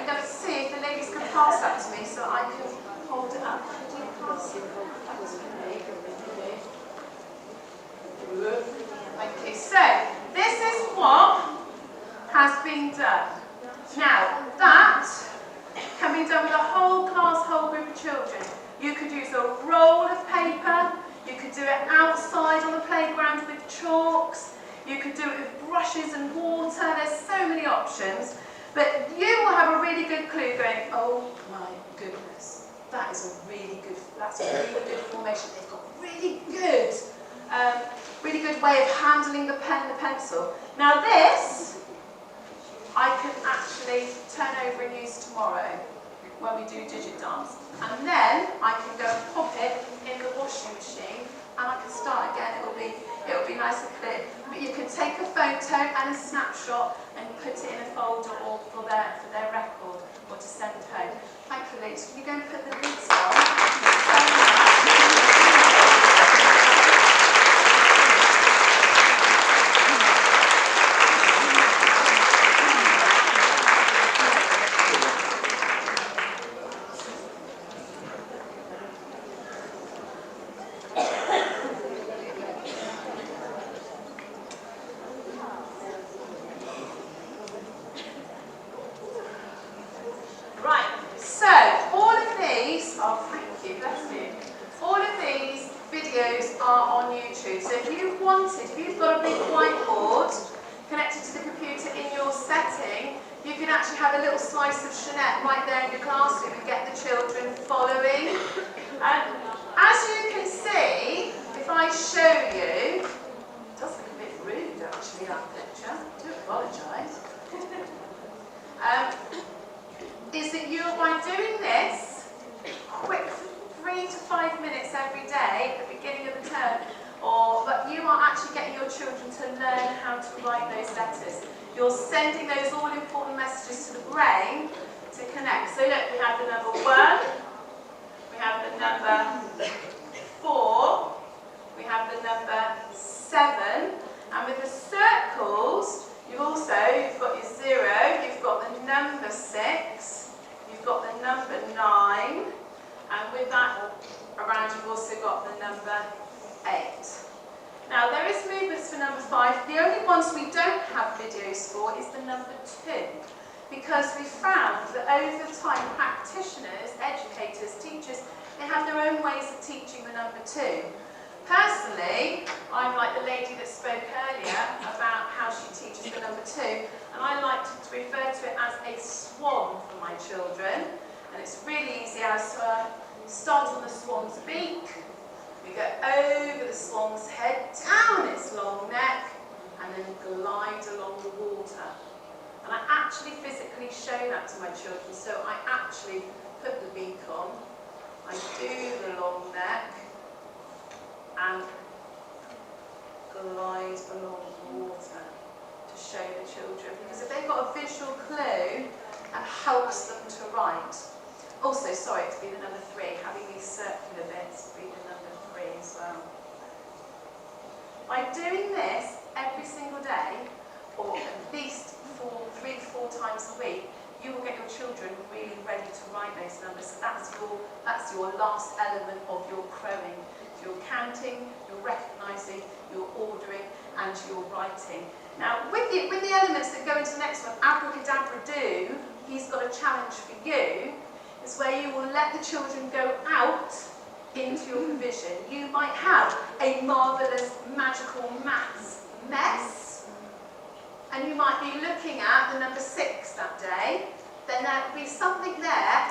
going to see if the ladies can pass that to me so I can hold it up. Can you pass it? That was for me. Okay, so this is what has been done. Now, that can be done with a whole class, whole group of children. You could use a roll of paper. You could do it outside on the playground with chalks. You could do it with brushes and water. There's so many options. But you will have a really good clue going, oh my goodness, that's a really good formation. They've got really good way of handling the pen and the pencil. Now this, I can actually turn over and use tomorrow when we do digit dance. And then I can go and pop it in the washing machine and I can start again. It'll be nice and clear. But you can take a photo and a snapshot and put it in a folder or for their record or to send home. Thank you, ladies. Can you go and put the lids on? Is that you are going doing this, quick 3 to 5 minutes every day at the beginning of the term, but you are actually getting your children to learn how to write those letters. You're sending those all-important messages to the brain to connect. So look, we have the number 1, we have the number 4, we have the number 7, and with the circles, you've got your 0, you've got the number 6, you've got the number 9, and with that around, you've also got the number 8. Now, there is movements for number 5. The only ones we don't have videos for is the number 2, because we found that over time, practitioners, educators, teachers, they have their own ways of teaching the number 2. Personally, I'm like the lady that spoke earlier about how she teaches the number 2, and I like to refer to it as a swan for my children. And it's really easy. So start on the swan's beak, we go over the swan's head, down its long neck, and then glide along the water. And I actually physically show that to my children. So I actually put the beak on, I do the long neck, and glide along the water to show the children. Because if they've got a visual clue, it helps them to write. Also, sorry, to be the number 3, having these circular bits to be the number 3 as well. By doing this every single day, or at least 3 to 4 times a week, you will get your children really ready to write those numbers. So that's your last element of your crowing. You're counting, you're recognising, you're ordering, and you're writing. Now, with the elements that go into the next one, abracadabra do, he's got a challenge for you. Is where you will let the children go out into your provision. You might have a marvellous, magical maths mess, and you might be looking at the number 6 that day. Then there will be something there,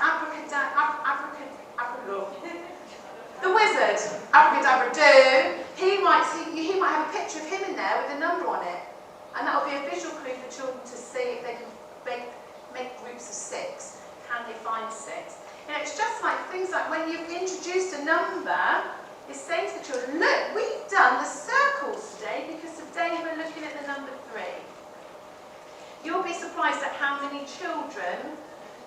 the wizard, abracadabra do. He might have a picture of him in there with a number on it, and that will be a visual clue for children to see if they can make groups of 6. Can they find 6? You know, it's just like things like when you've introduced a number, it's saying to the children, look, we've done the circles today because today we're looking at the number 3. You'll be surprised at how many children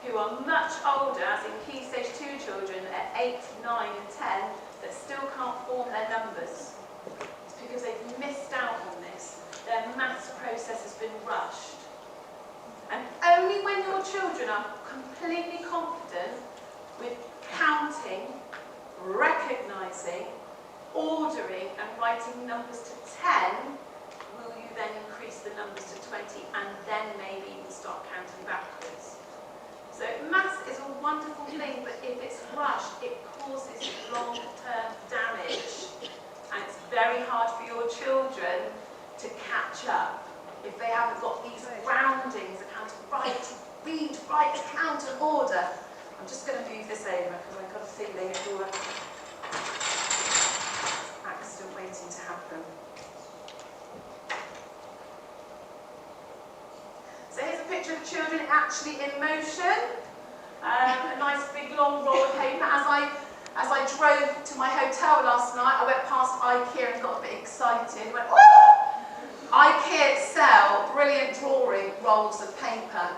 who are much older, as in Key Stage 2 children at 8, 9 and 10, that still can't form their numbers. It's because they've missed out on this. Their maths process has been rushed. And only when your children are completely confident with counting, recognising, ordering and writing numbers to 10, will you then increase the numbers to 20 and then maybe even start counting backwards. So maths is a wonderful thing, but if it's rushed, it causes long-term damage. And it's very hard for your children to catch up if they haven't got these groundings of how to write, read, write, count and order. I'm just going to move this over because I've got a feeling for an accident waiting to happen. So here's a picture of the children actually in motion. A nice big long roll of paper. As I drove to my hotel last night, I went past IKEA and got a bit excited. Went, oh! IKEA sell brilliant drawing rolls of paper.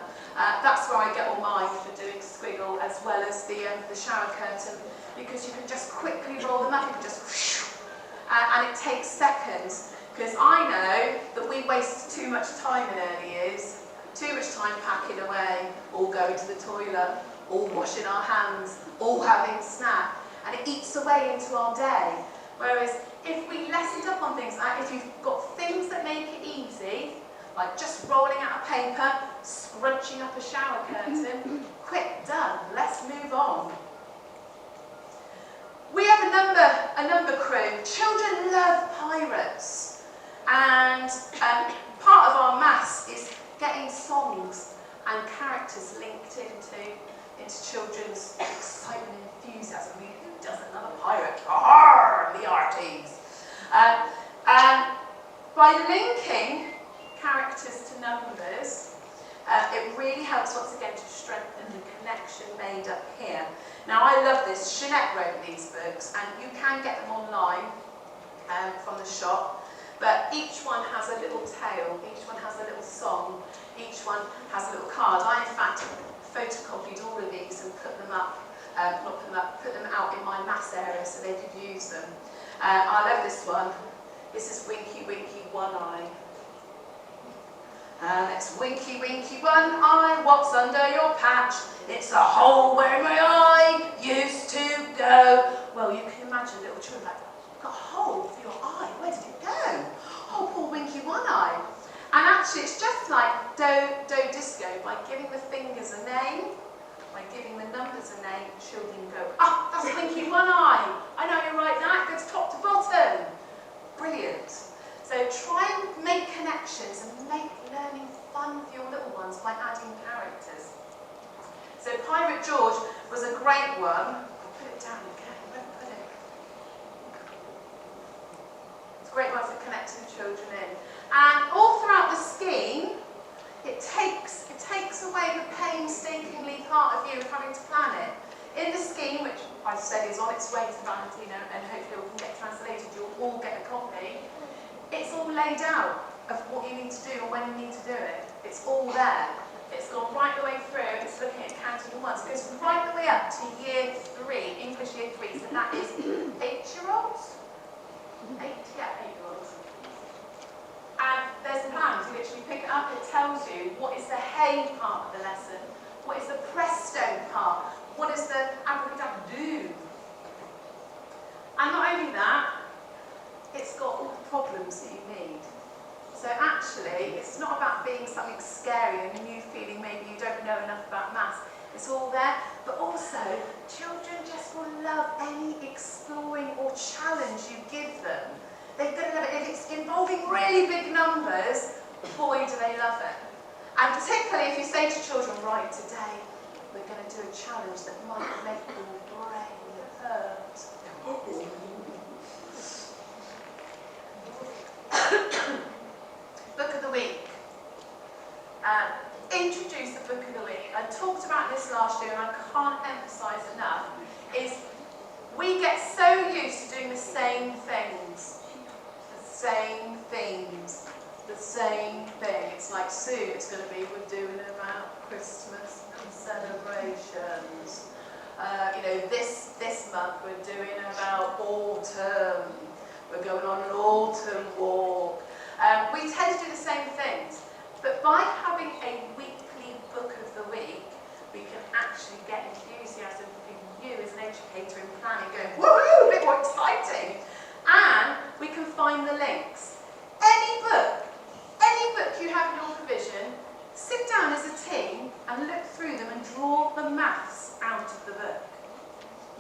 That's where I get all mine for doing squiggle, as well as the shower curtain, because you can just quickly roll them up. You can just whoosh, and it takes seconds. Because I know that we waste too much time in early years, too much time packing away, or going to the toilet, or washing our hands, or having a snack, and it eats away into our day. Whereas if we lessened up on things, like if you've got things that make it easy, like just rolling out a paper, scrunching up a shower curtain, quick, done, let's move on. We have a number crew. Children love pirates, and part of our maths is getting songs and characters linked into children's excitement and enthusiasm. I mean, who doesn't love a pirate? Arr, the arties. By linking characters to numbers, It really helps, once again, to strengthen the connection made up here. Now, I love this. Jeanette wrote these books, and you can get them online from the shop, but each one has a little tale, each one has a little song, each one has a little card. I, in fact, photocopied all of these and put them up, put them out in my maths area so they could use them. I love this one. This is Winky Winky One Eye. It's Winky Winky One Eye, what's under your patch? It's the hole where my eye used to go. Well, you can imagine little children like, you've got a hole for your eye, where did it go? Oh, poor Winky One Eye. And actually, it's just like do disco. By giving the fingers a name, by giving the numbers a name, children go, ah, that's Winky One Eye. I know you're right, that goes top to bottom. Brilliant. So try and make connections and make learning fun for your little ones by adding characters. So Pirate George was a great one. I'll put it down again, I won't put it. It's a great one for connecting children in. And all throughout the scheme, it takes away the painstakingly part of you of having to plan it. In the scheme, which I said is on its way to Valentino, and hopefully it can get translated, you'll all get a copy. It's all laid out of what you need to do and when you need to do it. It's all there. It's gone right the way through. It's looking at counting once. It goes right the way up to year 3, English year 3. So that is 8-year-olds? 8-year-olds. And there's plans. You literally pick it up. It tells you what is the hey part of the lesson, what is the presto part, what is the abracadabra. And not only that, it's got all the problems that you need. So actually, it's not about being something scary and you feeling maybe you don't know enough about maths. It's all there, but also children just will love any exploring or challenge you give them. They're going to love it. If it's involving really big numbers, boy, do they love it. And particularly if you say to children, right, today we're going to do a challenge that might make your brain hurt. Book of the week. Introduce the book of the week. I talked about this last year and I can't emphasise enough, is we get so used to doing the same things. The same themes. The same thing. It's like soon it's going to be, we're doing about Christmas and celebrations. This month we're doing about autumn. We're going on an autumn walk. We tend to do the same things, but by having a weekly book of the week, we can actually get enthusiasm from you as an educator in planning, going, woohoo, a bit more exciting. And we can find the links. Any book you have in your provision, sit down as a team and look through them and draw the maths out of the book.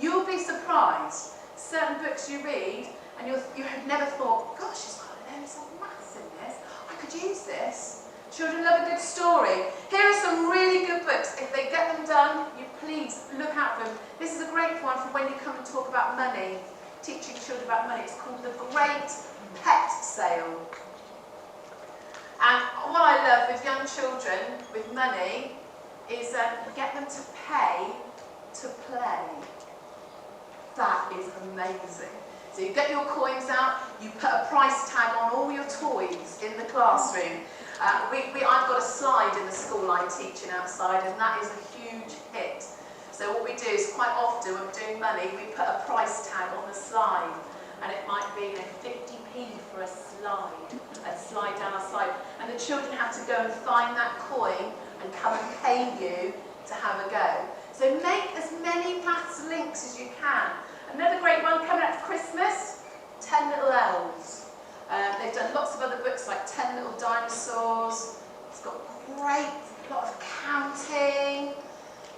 You'll be surprised. Certain books you read, and you have never thought, gosh, it's got loads of maths in this. I could use this. Children love a good story. Here are some really good books. If they get them done, you please look out for them. This is a great one for when you come and talk about money, teaching children about money. It's called The Great Pet Sale. And what I love with young children, with money, is get them to pay to play. That is amazing. So you get your coins out, you put a price tag on all your toys in the classroom. I've got a slide in the school I'm teaching outside, and that is a huge hit. So what we do is quite often when we're doing money, we put a price tag on the slide. And it might be 50p for a slide down a slide. And the children have to go and find that coin and come and pay you to have a go. So make as many maths links as you can. Another great one coming up for Christmas, 10 Little Elves. They've done lots of other books like 10 Little Dinosaurs. It's got a lot of counting.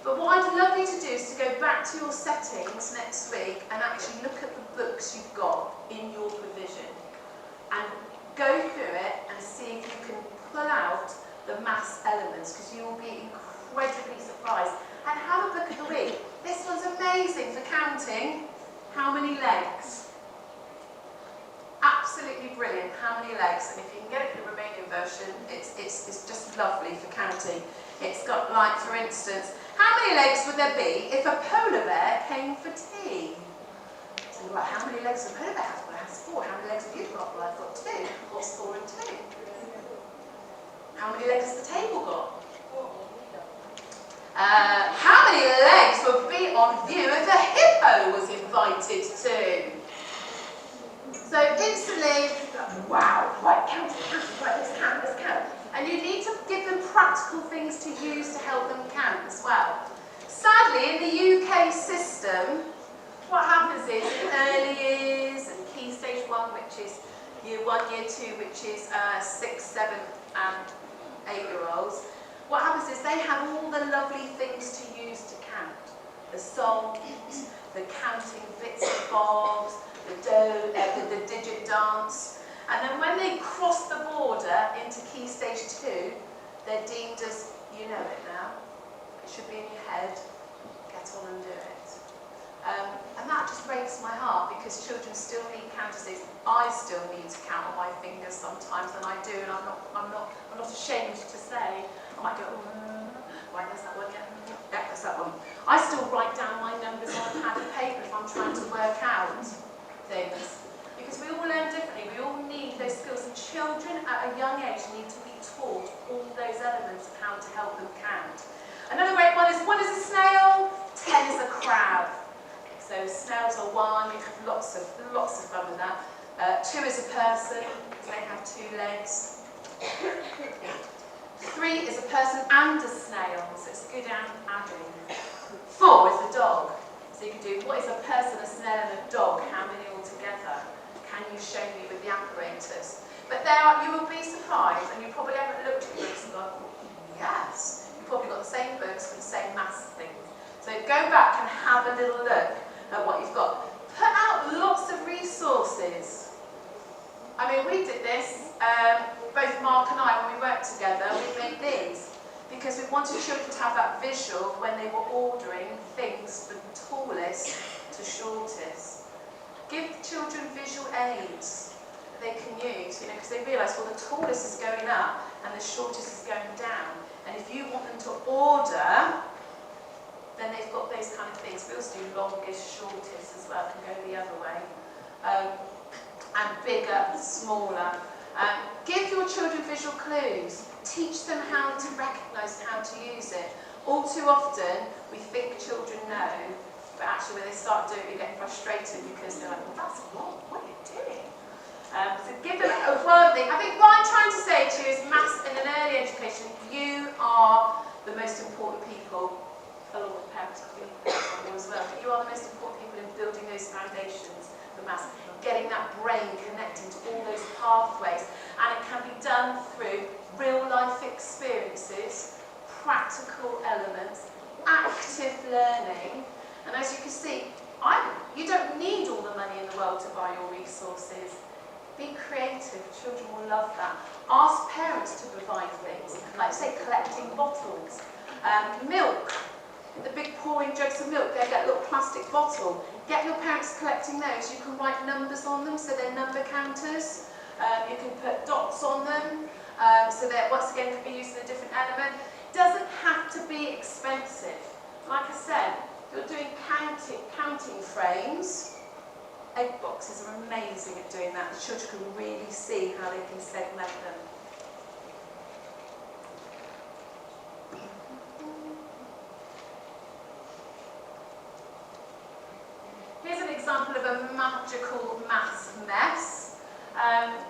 But what I'd love you to do is to go back to your settings next week and actually look at the books you've got in your provision and go through it and see if you can pull out the maths elements, because you will be incredibly surprised. And have a book of the week. This one's amazing for counting. How many legs? Absolutely brilliant. How many legs? And if you can get it in the Romanian version, it's just lovely for counting. It's got, like, for instance, how many legs would there be if a polar bear came for tea? So, right, how many legs does a polar bear have? Well, it has 4. How many legs have you got? Well, I've got 2. What's 4 and 2? How many legs has the table got? How many legs would be on view if a hippo was invited to? So instantly, wow, right, count, right, let's count. And you need to give them practical things to use to help them count as well. Sadly, in the UK system, what happens is in early years and key stage 1, which is year 1, year 2, which is 6, 7 and 8-year-olds, what happens is they have all the lovely things to use to count. The songs, the counting bits and bobs, the digit dance. And then when they cross the border into key stage 2, they're deemed as, you know it now. It should be in your head. Get on and do it. And that just breaks my heart because children still need counting. I still need to count on my fingers sometimes, and I do, and I'm not ashamed to say. I might go, right, there's that one, yeah, there's that one. I still write down my numbers on a pad of paper if I'm trying to work out things. Because we all learn differently, we all need those skills, and children at a young age need to be taught all those elements of how to help them count. Another great one is, 1 is a snail, 10 is a crab. So snails are 1, you have lots of fun with that. 2 is a person, they have 2 legs. 3 is a person and a snail, so it's good adding. 4 is a dog. So you can do, what is a person, a snail and a dog? How many altogether? Can you show me with the apparatus? But you will be surprised, and you probably haven't looked at books and gone, yes. You've probably got the same books for the same maths things. So go back and have a little look at what you've got. Put out lots of resources. I mean, we did this, both Mark and I, when we worked together, we made these because we wanted children to have that visual when they were ordering things from tallest to shortest. Give children visual aids that they can use, you know, because they realise, well, the tallest is going up and the shortest is going down. And if you want them to order, then they've got those kind of things. We also do longest, shortest as well, can go the other way. And bigger, smaller. Give your children visual clues. Teach them how to recognise how to use it. All too often, we think children know, but actually when they start doing it, we get frustrated because they're like, well, that's wrong, what are you doing? So give them a word thing. I think what I'm trying to say to you is maths in an early education, you are the most important people, along with parents, as well, but you are the most important people in building those foundations for maths, getting that brain connecting to all those pathways, and it can be done through real life experiences, practical elements, active learning, and as you can see, you don't need all the money in the world to buy your resources. Be creative, children will love that. Ask parents to provide things, like say collecting bottles, milk. The big pouring jugs of milk, they get a little plastic bottle. Get your parents collecting those. You can write numbers on them, so they're number counters. You can put dots on them, so that once again can be used in a different element. It doesn't have to be expensive. Like I said, if you're doing counting frames, egg boxes are amazing at doing that. The children can really see how they can segment them. Here's an example of a magical maths mess.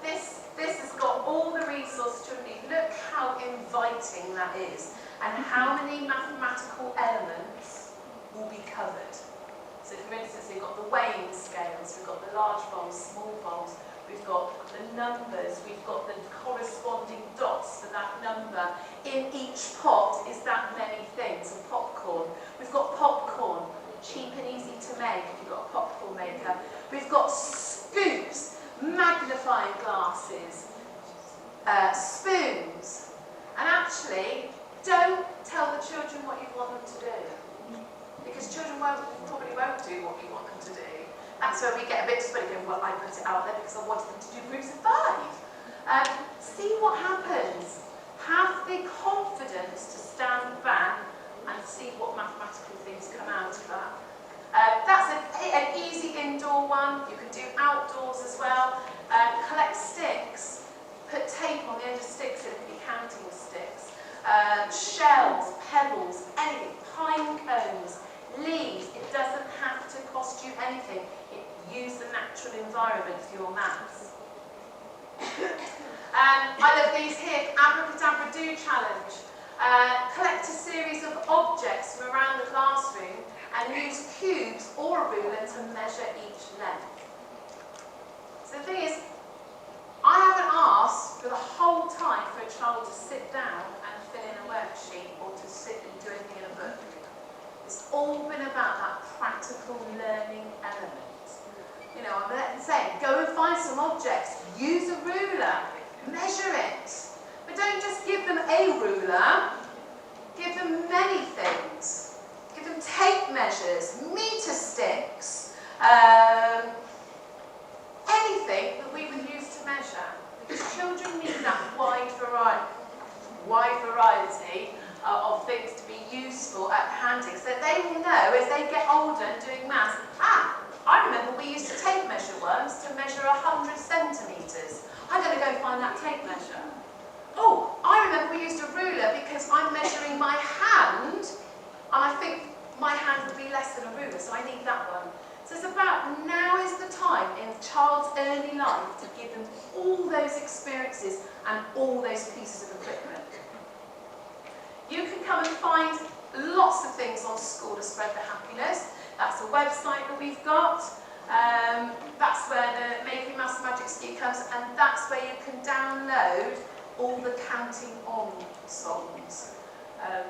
This has got all the resources children need. Look how inviting that is, and how many mathematical elements will be covered. So for instance, we've got the weighing scales, we've got the large bowls, small bowls, we've got the numbers, we've got the corresponding dots for that number. In each pot is that many things, and popcorn. We've got popcorn, cheap and easy to make if you've got a popcorn maker. We've got scoops, magnifying glasses, spoons. And actually, don't tell the children what you want them to do. Because children probably won't do what you want them to do. That's where we get a bit disappointed. Well, I put it out there because I wanted them to do groups of 5. what happens. Have the confidence to stand back and see what mathematical things come out of that. That's an easy indoor one. You can do outdoors as well. Collect sticks. Put tape on the end of sticks so it can be counting with sticks. Shells, pebbles, anything. Pine cones, leaves. It doesn't have to cost you anything. Use the natural environment for your maths. I love these here. Abracadabra do challenge. Collect a series of objects from around the classroom and use cubes or a ruler to measure each length. So the thing is, I haven't asked for the whole time for a child to sit down and fill in a worksheet or to sit and do anything in a book. It's all been about that practical learning element. You know, I'm saying, go and find some objects, use a ruler, measure it. But don't just give them a ruler, give them many things. Give them tape measures, meter sticks, anything that we would use to measure. Because children need that wide variety of things to be useful at handing. So they will know as they get older and doing maths, I remember we used to tape measure once to measure 100 centimetres. I'm going to go find that tape measure. Oh, I remember we used a ruler because I'm measuring my hand, and I think my hand would be less than a ruler, so I need that one. So it's about now is the time in a child's early life to give them all those experiences and all those pieces of equipment. You can come and find lots of things on School to Spread the Happiness. That's a website that we've got. That's where the Making Maths Magic Ski comes, and that's where you can download all the Counting On songs. And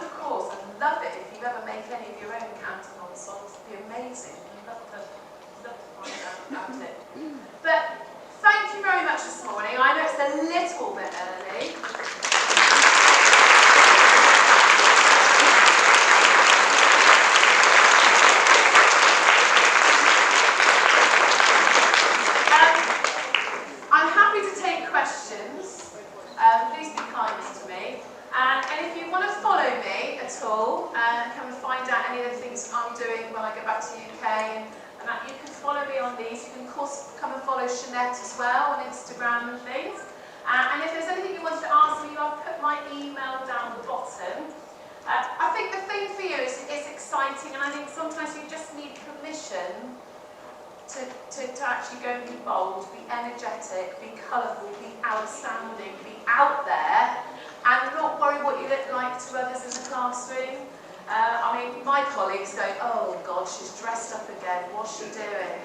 of course, I'd love it if you ever make any of your own Counting On songs. It'd be amazing. I'd love to find out about it. But thank you very much this morning. I know it's a little bit early. Please be kind to me. And if you want to follow me at all, come and find out any of the things I'm doing when I go back to the UK, and that you can follow me on these. You can of course come and follow Jeanette as well on Instagram and things. And if there's anything you wanted to ask me, I'll put my email down the bottom. I think the thing for you is it's exciting, and I think sometimes you just need permission to actually go and be bold, be energetic, be colourful, be outstanding, be out there, and not worry what you look like to others in the classroom. I mean, my colleagues go, oh God, she's dressed up again, what's she doing?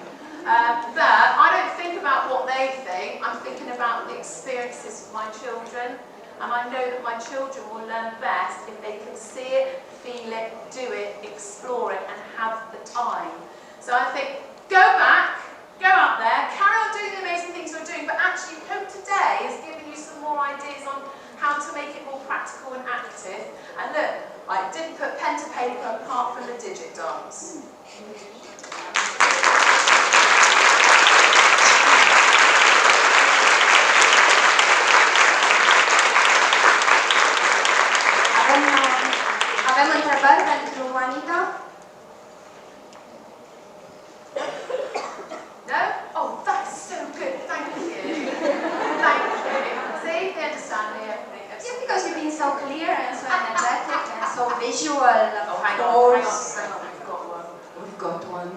But I don't think about what they think, I'm thinking about the experiences of my children, and I know that my children will learn best if they can see it, feel it, do it, explore it, and have the time. So I think, go back, go out there, carry on doing the amazing things you're doing, but actually hope today has given you some more ideas on how to make it more practical and active. And look, I didn't put pen to paper apart from the digit dance. Avem întrebări pentru Anita? No? Oh, that's so good. Thank you. Thank you. See, they understand me. Yeah, because you've been so clear and so energetic and so visual. Oh, hang on. We've got one. We've got one.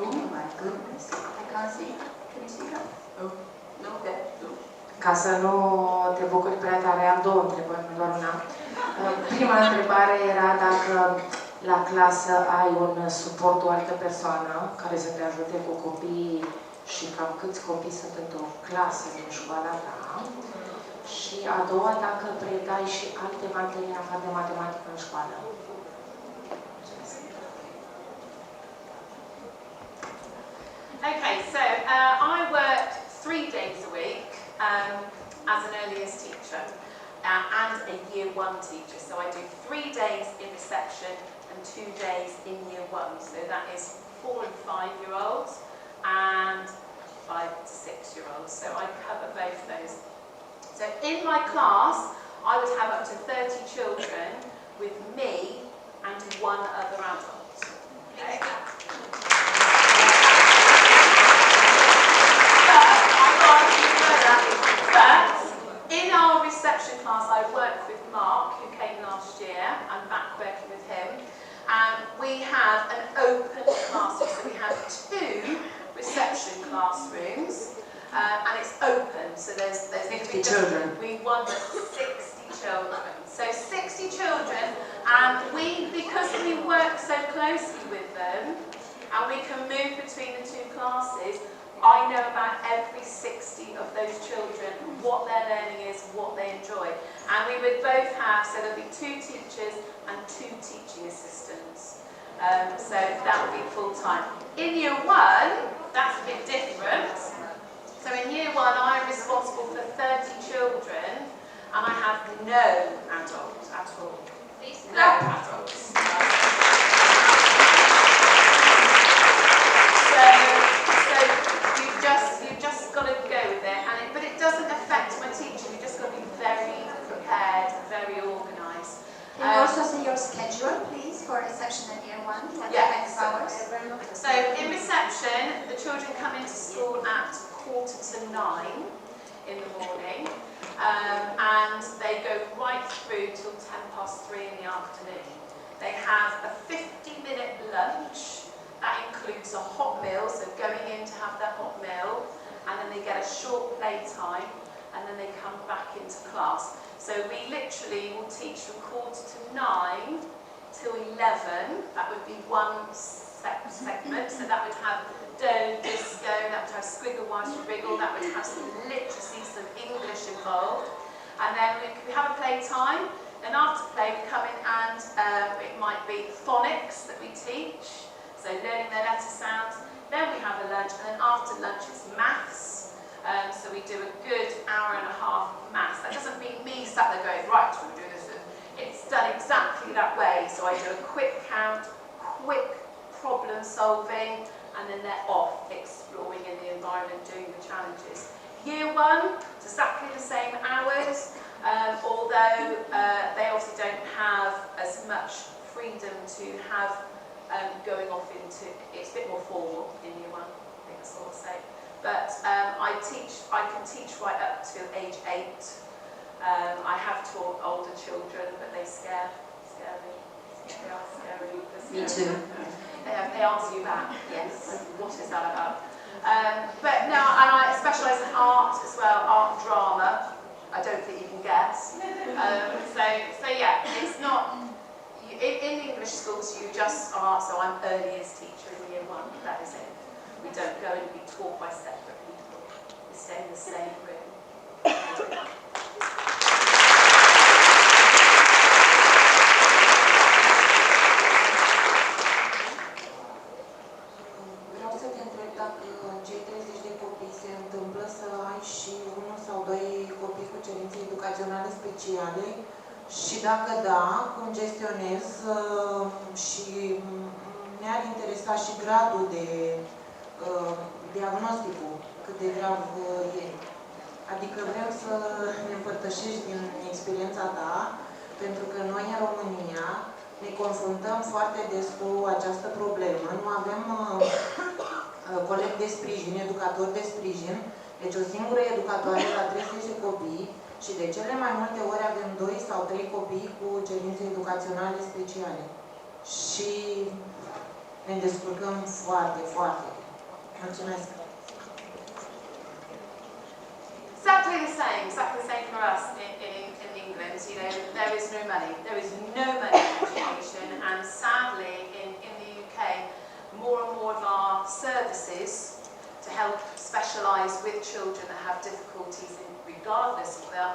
Oh my goodness. I can't see. Can you see that? Oh, no, okay. Ca să nu te bucuri prea tare, am două întrebări, nu doar una. Prima întrebare era dacă la clasă ai un suport, o altă persoană care să te ajute cu copiii și cam câți copii sunt într-o clasă din școala ta. Și a doua, dacă predai și alte materii afară de matematică în școală. Okay, so I work 3 days a week as an early years teacher and a year 1 teacher. So I do 3 days in reception and 2 days in year 1. So that is 4 and 5-year-olds and 5 to 6-year-olds. So I cover both those So in my class, I would have up to 30 children with me and one other adult. Okay? But in our reception class, I worked with Mark, who came last year. I'm back working with him. And we have an open classroom. So we have 2 reception classrooms. And it's open. So there's 60 children. We want 60 children. So 60 children. And because we work so closely with them, and we can move between the 2 classes, I know about every 60 of those children, what their learning is, what they enjoy. And we would both have, so there'll be 2 teachers and 2 teaching assistants. So that would be full time. In year 1, that's a bit different. So in year 1, I'm responsible for 30 children, and I have no adults at all. No adults. You've just got to go with it, but it doesnn't affect my teaching. You've just got to be very prepared, very organised. Can you also see your schedule, please, for reception in year 1? Yes. Hours. So in reception, the children come into school at 8:45 in the morning, and they go right through till 3:10 in the afternoon. They have a 50-minute lunch. That includes a hot meal, so going in to have their hot meal, and then they get a short playtime, and then they come back into class. So we literally will teach from 8:45 till 11. That would be one segment. So that would have disco, that would have squiggle, white, wriggle, that would have some literacy, some English involved. And then we have a playtime. Then after play, we come in and it might be phonics that we teach. So learning their letter sounds. Then we have a lunch, and then after lunch it's maths. So we do a good hour and a half of maths. That doesn't mean me sat there going, right, we'll do this. It's done exactly that way. So I do a quick count, quick problem solving, and then they're off exploring in the environment, doing the challenges. Year 1, it's exactly the same hours, although they obviously don't have as much freedom to have going off into, it's a bit more formal in year 1, I think that's all I'll say. But I can teach right up to age 8. I have taught older children, but they scare me. They are scary. Me too. They answer you back, yes. What is that about? But no, and I specialise in art as well, art and drama. I don't think you can guess. So yeah, it's not. In English schools, you just are. So I'm earliest teacher in year 1. That is it. We don't go and be taught by separate people. We stay in the same room. Vreau să te întreb dacă în cei 30 de copii se întâmplă să ai și 1 sau 2 copii cu cerințe educaționale speciale și dacă da, cum gestionez și ne-ar interesa și gradul de diagnosticul, cât de grav e. Adică vrem să ne împărtășești din experiența ta, pentru că noi în România ne confruntăm foarte des cu această problemă. Nu avem colegi de sprijin, educatori de sprijin, deci o singură educatoare la 30 de copii și de cele mai multe ori avem 2 sau 3 copii cu cerințe educaționale speciale. Și ne descurcăm foarte, foarte. Mulțumesc! Exactly the same for us in England. You know, there is no money. There is no money in education, and sadly, in the UK, more and more of our services to help specialise with children that have difficulties, regardless of their,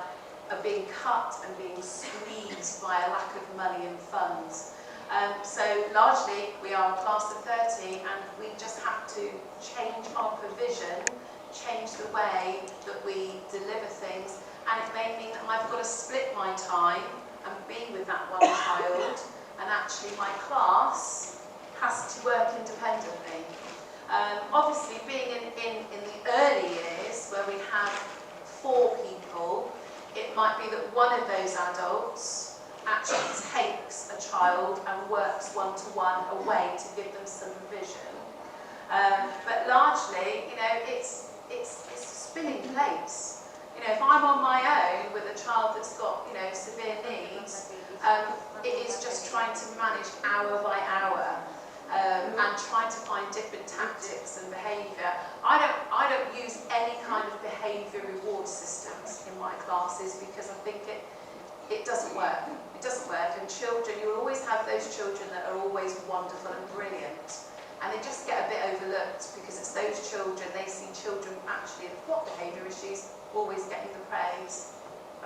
are being cut and being squeezed by a lack of money and funds. So largely, we are a class of 30, and we just have to change our provision, change the way that we deliver things, and it may mean that I've got to split my time and be with that one child, and actually my class has to work independently. Obviously, being in the early years, where we have 4 people, might be that one of those adults actually takes a child and works one-to-one away to give them some provision. But largely, you know, it's spinning plates. You know, if I'm on my own with a child that's got, you know, severe needs, it is just trying to manage hour by hour and trying to find different tactics and behaviour. I don't use any kind of behaviour reward systems in my classes because I think it doesn't work. It doesn't work, and children, you'll always have those children that are always wonderful and brilliant, and they just get a bit overlooked because it's those children, they see children actually who've got behaviour issues always getting the praise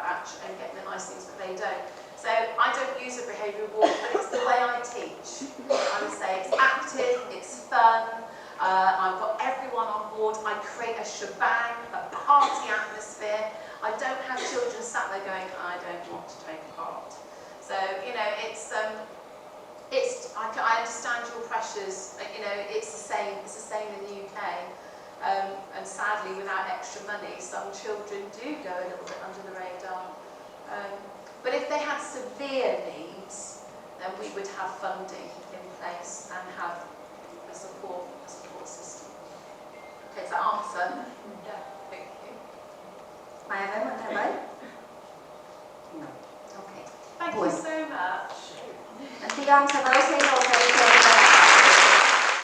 and getting the nice things, but they don't. So I don't use a behaviour reward, but it's the way I teach. I would say it's active, it's fun, I've got everyone on board, I create a shebang, a party atmosphere. I don't have children sat there going, I don't want to take part. So, you know, I understand your pressures, you know, it's the same in the UK. And sadly, without extra money, some children do go a little bit under the radar. But if they had severe needs, then we would have funding in place and have a support system. Okay, so answer. Yeah, thank you. Mai avem întrebări? Nu. Ok. Thank you so much. Întâi am să vă rog să-i oferiți